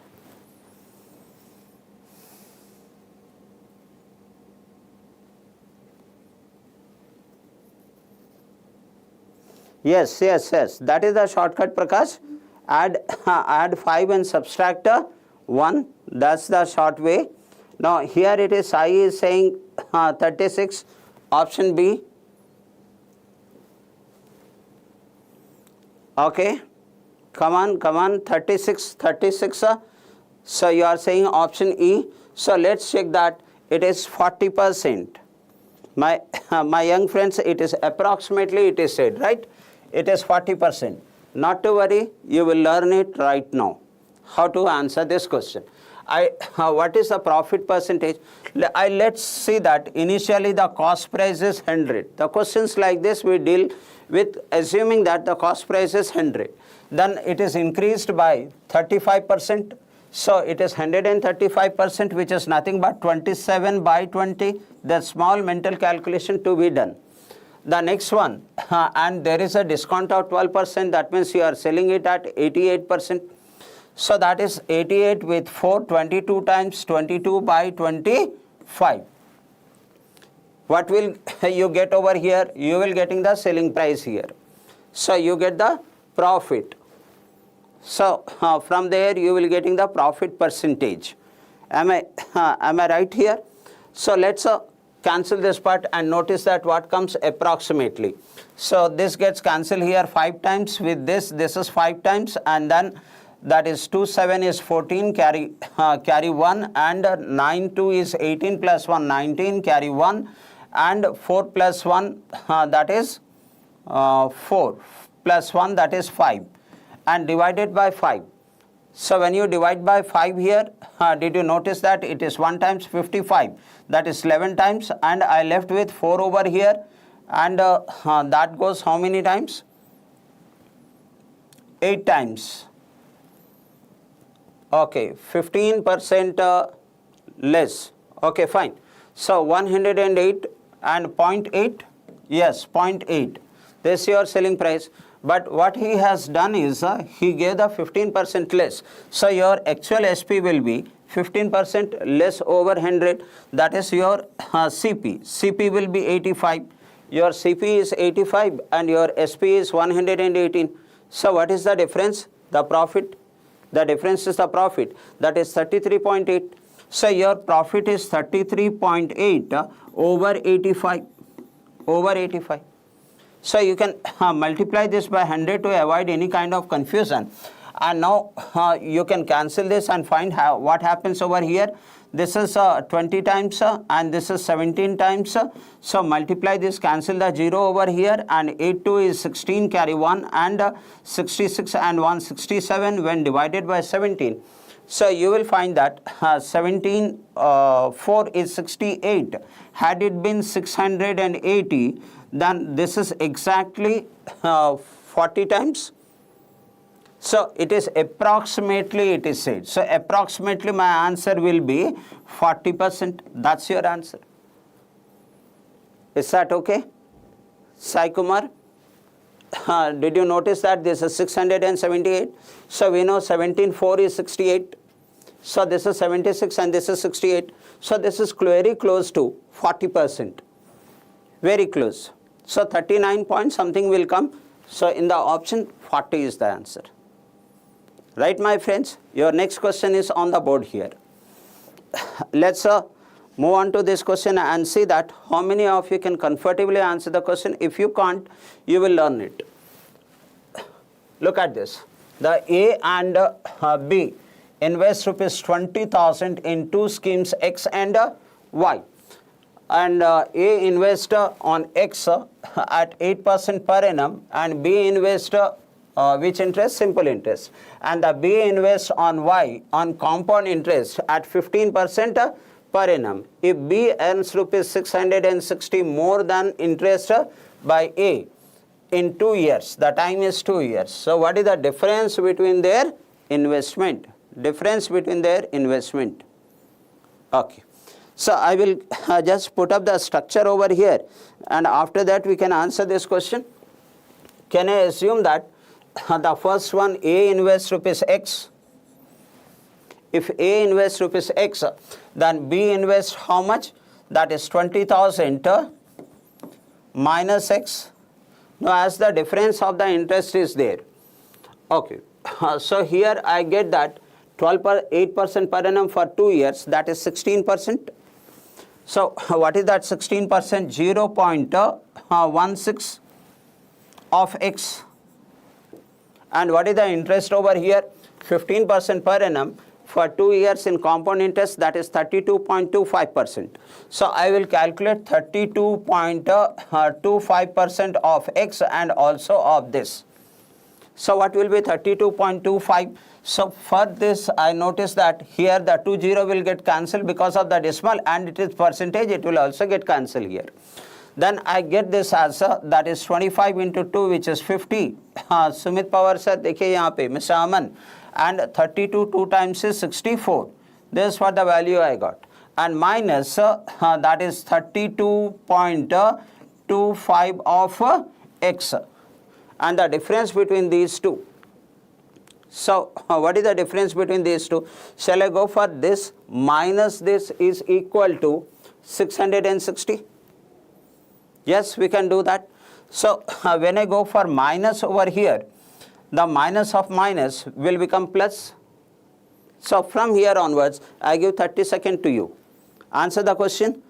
Yes. That is the shortcut, Prakash. Add 5 and subtract 1. That's the short way. Now here it is, Sai is saying 36. Option B. Okay. Come on. 36. So you are saying option E. So let's check that. It is 40%. My young friends, it is approximately, it is said, right? It is 40%. Not to worry, you will learn it right now, how to answer this question. What is the profit percentage? Let's see that initially the cost price is 100. The questions like this we deal with assuming that the cost price is 100. Then it is increased by 35%. So it is 135%, which is nothing but 27 by 20. The small mental calculation to be done. The next one, and there is a discount of 12%. That means you are selling it at 88%. So that is 88 with 4, 22 times 22 by 25. What will you get over here? You will getting the selling price here. So you get the profit. So from there you will getting the profit percentage. Am I right here? So let's cancel this part and notice that what comes approximately. So this gets cancelled here 5 times with this is 5 times, and then that is 2, 7 is 14, carry 1, and 9, 2 is 18 plus 1, 19, carry 1, and 4 plus 1, that is 4, plus 1, that is 5, and divided by 5. So when you divide by 5 here, did you notice that it is 1 times 55, that is 11 times, and I left with 4 over here, and that goes how many times? 8 times. Okay, 15% less. Okay, fine. So 108 and 0.8, yes, 0.8. This is your selling price. But what he has done is he gave the 15% less. So your actual SP will be 15% less over 100. That is your CP. CP will be 85. Your CP is 85 and your SP is 118. So what is the difference? The profit. The difference is the profit. That is 33.8. So your profit is 33.8 over 85. Over 85. So you can multiply this by 100 to avoid any kind of confusion. And now you can cancel this and find what happens over here. This is 20 times and this is 17 times. So multiply this, cancel the 0 over here, and 8 2 is 16, carry 1, and 66 and 167 when divided by 17. So you will find that 4 is 68. Had it been 680, then this is exactly 40 times. So it is approximately, it is said. So approximately my answer will be 40%. That's your answer. Is that okay? Sai Kumar? Did you notice that this is 678? So we know 17.4 is 68. So this is 76 and this is 68. So this is very close to 40%. Very close. So 39 point something will come. So in the option 40 is the answer. Right, my friends? Your next question is on the board here. Let's move on to this question and see that how many of you can comfortably answer the question. If you can't, you will learn it. Look at this. The A and B invest rupees 20,000 in two schemes X and Y. And A invest on X at 8% per annum, and B invest which interest? Simple interest. And the B invests on Y on compound interest at 15% per annum. If B earns rupees 660 more than interest by A in 2 years, the time is 2 years. So what is the difference between their investment? Difference between their investment. Okay. So I will just put up the structure over here, and after that we can answer this question. Can I assume that the first one, A invests rupees X? If A invests rupees X, then B invests how much? That is 20,000 minus X. Now as the difference of the interest is there. Okay. So here I get that 8% per annum for 2 years, that is 16%. So what is that 16%? 0.16 of X. And what is the interest over here? 15% per annum for 2 years in compound interest, that is 32.25%. So I will calculate 32.25% of X and also of this. So what will be 32.25? So for this I notice that here the 20 will get cancelled because of the decimal, and it is percentage, it will also get cancelled here. Then I get this as that is 25 into 2, which is 50. Sumit Pawar sir, देखिए यहाँ पे Mr. Aman, and 32 2 times is 64. This is what the value I got, and minus that is 32.25 of X, and the difference between these two. So what is the difference between these two? Shall I go for this minus this is equal to 660? Yes, we can do that. So when I go for minus over here, the minus of minus will become plus. So from here onwards, I give 30 seconds to you. Answer the question.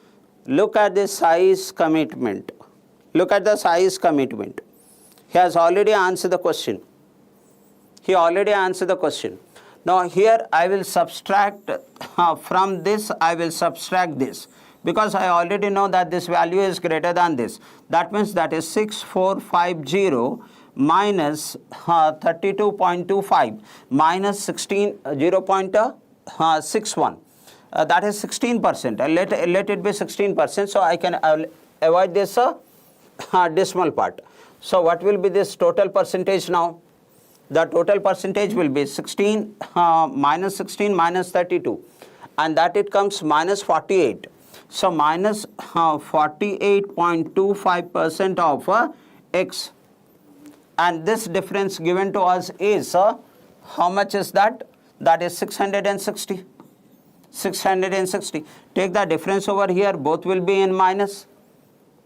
Look at the size commitment. Look at the size commitment. He has already answered the question. He already answered the question. Now here I will subtract from this, I will subtract this, because I already know that this value is greater than this. That means that is 6450 minus 32.25 minus 0.61. That is 16%. Let it be 16%, so I can avoid this decimal part. So what will be this total percentage now? The total percentage will be 16 minus 32, and that it comes minus 48. So minus 48.25% of X, and this difference given to us is how much is that? That is 660. 660. Take the difference over here, both will be in minus.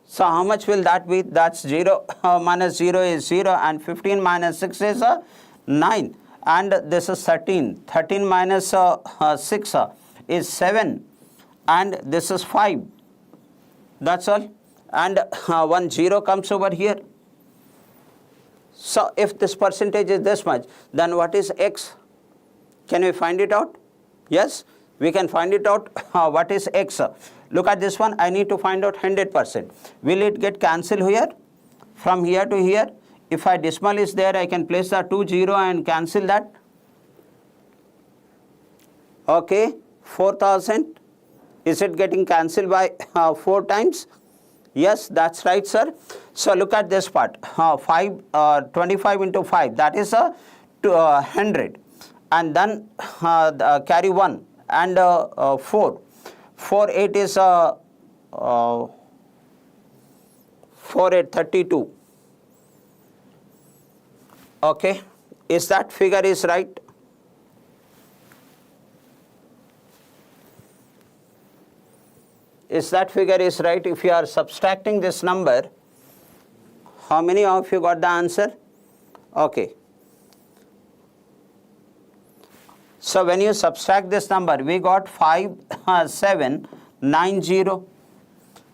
So how much will that be? That's 0 minus 0 is 0, and 15 minus 6 is 9, and this is 13. 13 minus 6 is 7, and this is 5. That's all. And 1 0 comes over here. So if this percentage is this much, then what is x? Can we find it out? Yes, we can find it out. What is x? Look at this one. I need to find out 100%. Will it get cancelled here? From here to here? If I decimal is there, I can place the 2 0 and cancel that. Okay, 4,000. Is it getting cancelled by 4 times? Yes, that's right, sir. So look at this part. 25 into 5, that is 100. And then carry 1 and 4. 4 8 is 4 8 32. Okay, is that figure is right? Is that figure is right? If you are subtracting this number, how many of you got the answer? Okay. So when you subtract this number, we got 5790.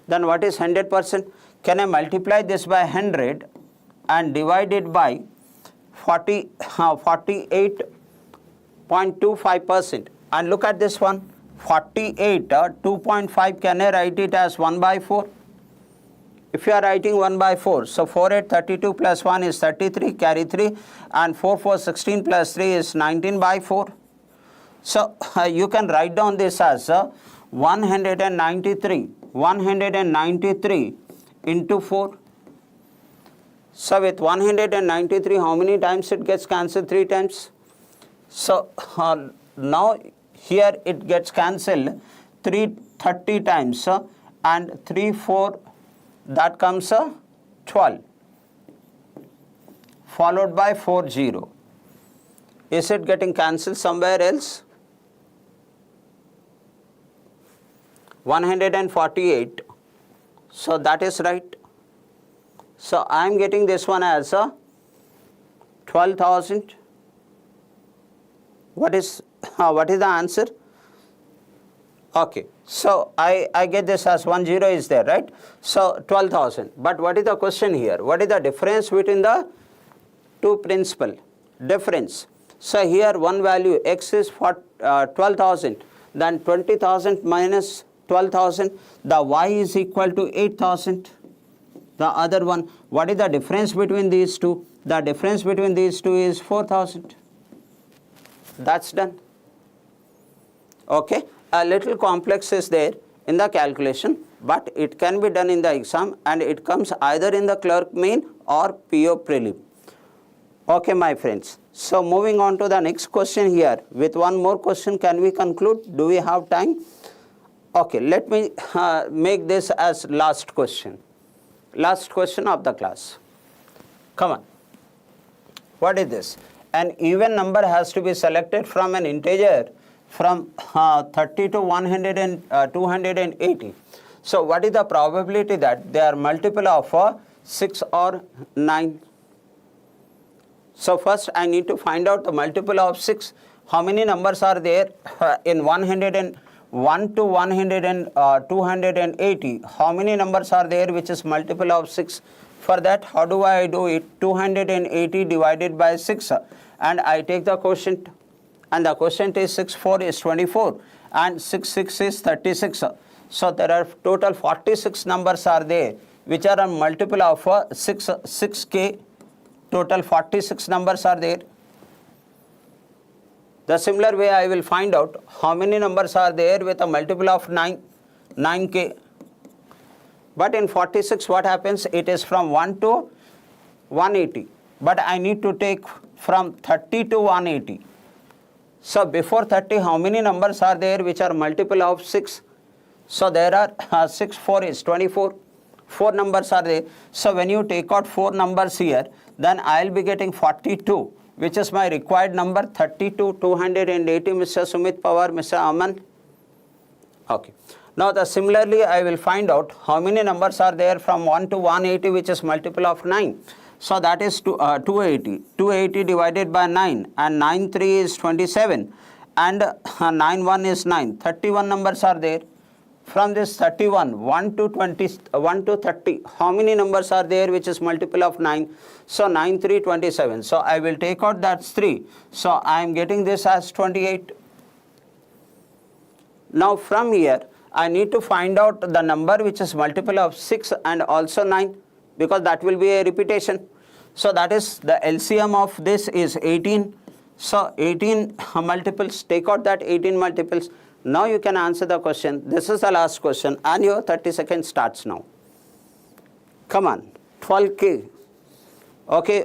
Then what is 100%? Can I multiply this by 100 and divide it by 48.25%? And look at this one. 48, 2.5, can I write it as 1 by 4? If you are writing 1 by 4, so 4 8 32 plus 1 is 33, carry 3, and 4 4 16 plus 3 is 19 by 4. So you can write down this as 193 into 4. So with 193, how many times it gets cancelled? 3 times. So now here it gets cancelled 330 times, and 3 4, that comes 12, followed by 4 0. Is it getting cancelled somewhere else? 148. So that is right. So I am getting this one as 12,000. What is the answer? Okay, so I get this as 10 is there, right? So 12,000. But what is the question here? What is the difference between the two principal? Difference. So here one value x is for 12,000. Then 20,000 minus 12,000. The y is equal to 8,000. The other one. What is the difference between these two? The difference between these two is 4,000. That's done. Okay, a little complex is there in the calculation, but it can be done in the exam, and it comes either in the clerk main or PO prelim. Okay, my friends. So moving on to the next question here. With one more question, can we conclude? Do we have time? Okay, let me make this as last question. Last question of the class. Come on. What is this? An even number has to be selected from an integer from 30 to 100 and 280. So what is the probability that they are multiple of 6 or 9? So first I need to find out the multiple of 6. How many numbers are there in 101 to 100 and 280? How many numbers are there which is multiple of 6? For that, how do I do it? 280 divided by 6, and I take the quotient, and the quotient is 6 4 is 24, and 6 6 is 36. So there are total 46 numbers are there which are a multiple of 6k. Total 46 numbers are there. The similar way I will find out how many numbers are there with a multiple of 9k. But in 46, what happens? It is from 1 to 180. But I need to take from 30 to 180. So before 30, how many numbers are there which are multiple of 6? So there are 6 4 is 24. 4 numbers are there. So when you take out 4 numbers here, then I will be getting 42, which is my required number. 32, 280, Mr. Sumit Pawar, Mr. Aman. Okay. Now similarly I will find out how many numbers are there from 1 to 180, which is multiple of 9. So that is 280. 280 divided by 9, and 9 3 is 27, and 9 1 is 9. 31 numbers are there. From this 31, 1 to 20, 1 to 30, how many numbers are there which is multiple of 9? So 9 3 27. So I will take out that 3. So I am getting this as 28. Now from here I need to find out the number which is multiple of 6 and also 9, because that will be a repetition. So that is the LCM of this is 18. So 18 multiples, take out that 18 multiples. Now you can answer the question. This is the last question and your 30 seconds starts now. Come on, 12K. Okay.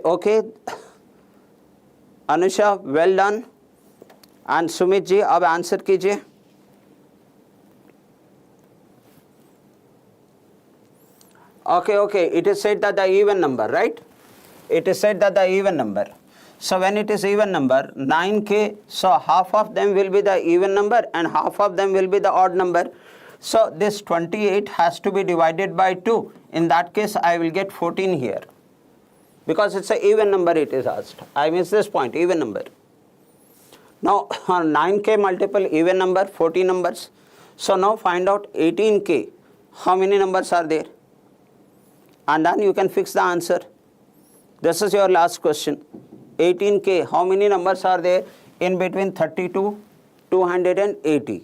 Anusha, well done. And Sumit ji, अब answer कीजिए. Okay. It is said that the even number, right? It is said that the even number. So when it is even number, 9K, so half of them will be the even number and half of them will be the odd number. So this 28 has to be divided by 2. In that case, I will get 14 here. Because it's an even number it is asked. I missed this point, even number. Now 9K multiple even number, 14 numbers. So now find out 18K. How many numbers are there? And then you can fix the answer. This is your last question. 18K, how many numbers are there in between 30 to 280?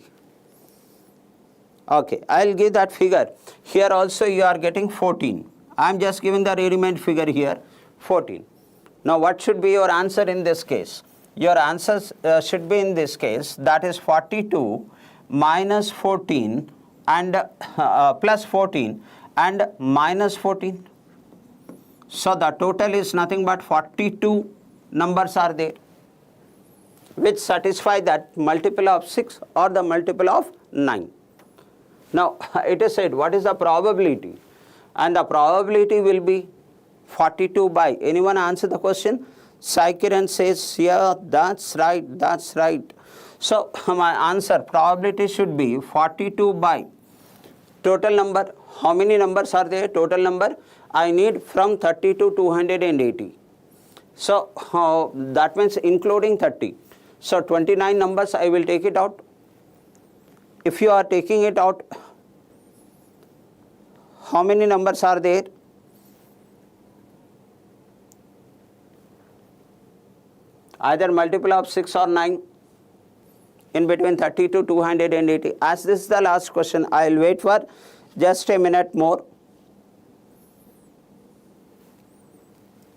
Okay, I'll give that figure. Here also you are getting 14. I'm just giving the ready-made figure here, 14. Now what should be your answer in this case? Your answers should be in this case, that is 42 minus 14 and plus 14 and minus 14. So the total is nothing but 42 numbers are there which satisfy that multiple of 6 or the multiple of 9. Now it is said what is the probability, and the probability will be 42 by, anyone answer the question? Sai Kiran says, yeah, that's right. So my answer, probability should be 42 by total number. How many numbers are there? Total number I need from 30 to 280. So that means including 30. So 29 numbers I will take it out. If you are taking it out, how many numbers are there? Either multiple of 6 or 9 in between 30 to 280. As this is the last question, I will wait for just a minute more.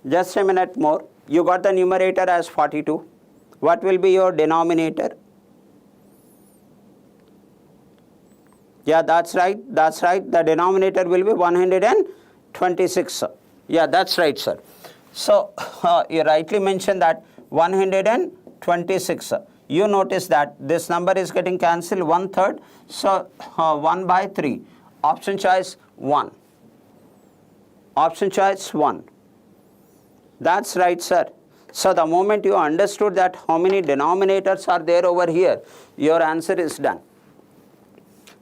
Just a minute more. You got the numerator as 42. What will be your denominator? Yeah, that's right. The denominator will be 126. Yeah, that's right, sir. So you rightly mentioned that 126. You notice that this number is getting cancelled 1/3. So 1 by 3. Option choice 1. Option choice 1. That's right, sir. So the moment you understood that how many denominators are there over here, your answer is done.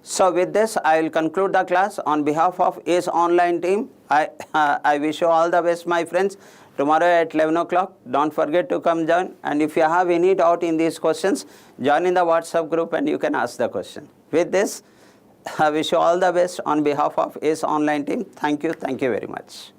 So with this, I will conclude the class. On behalf of ACE Online team, I wish you all the best, my friends. Tomorrow at 11 o'clock, don't forget to come join. And if you have any doubt in these questions, join in the WhatsApp group and you can ask the question. With this, I wish you all the best on behalf of ACE Online team. Thank you very much.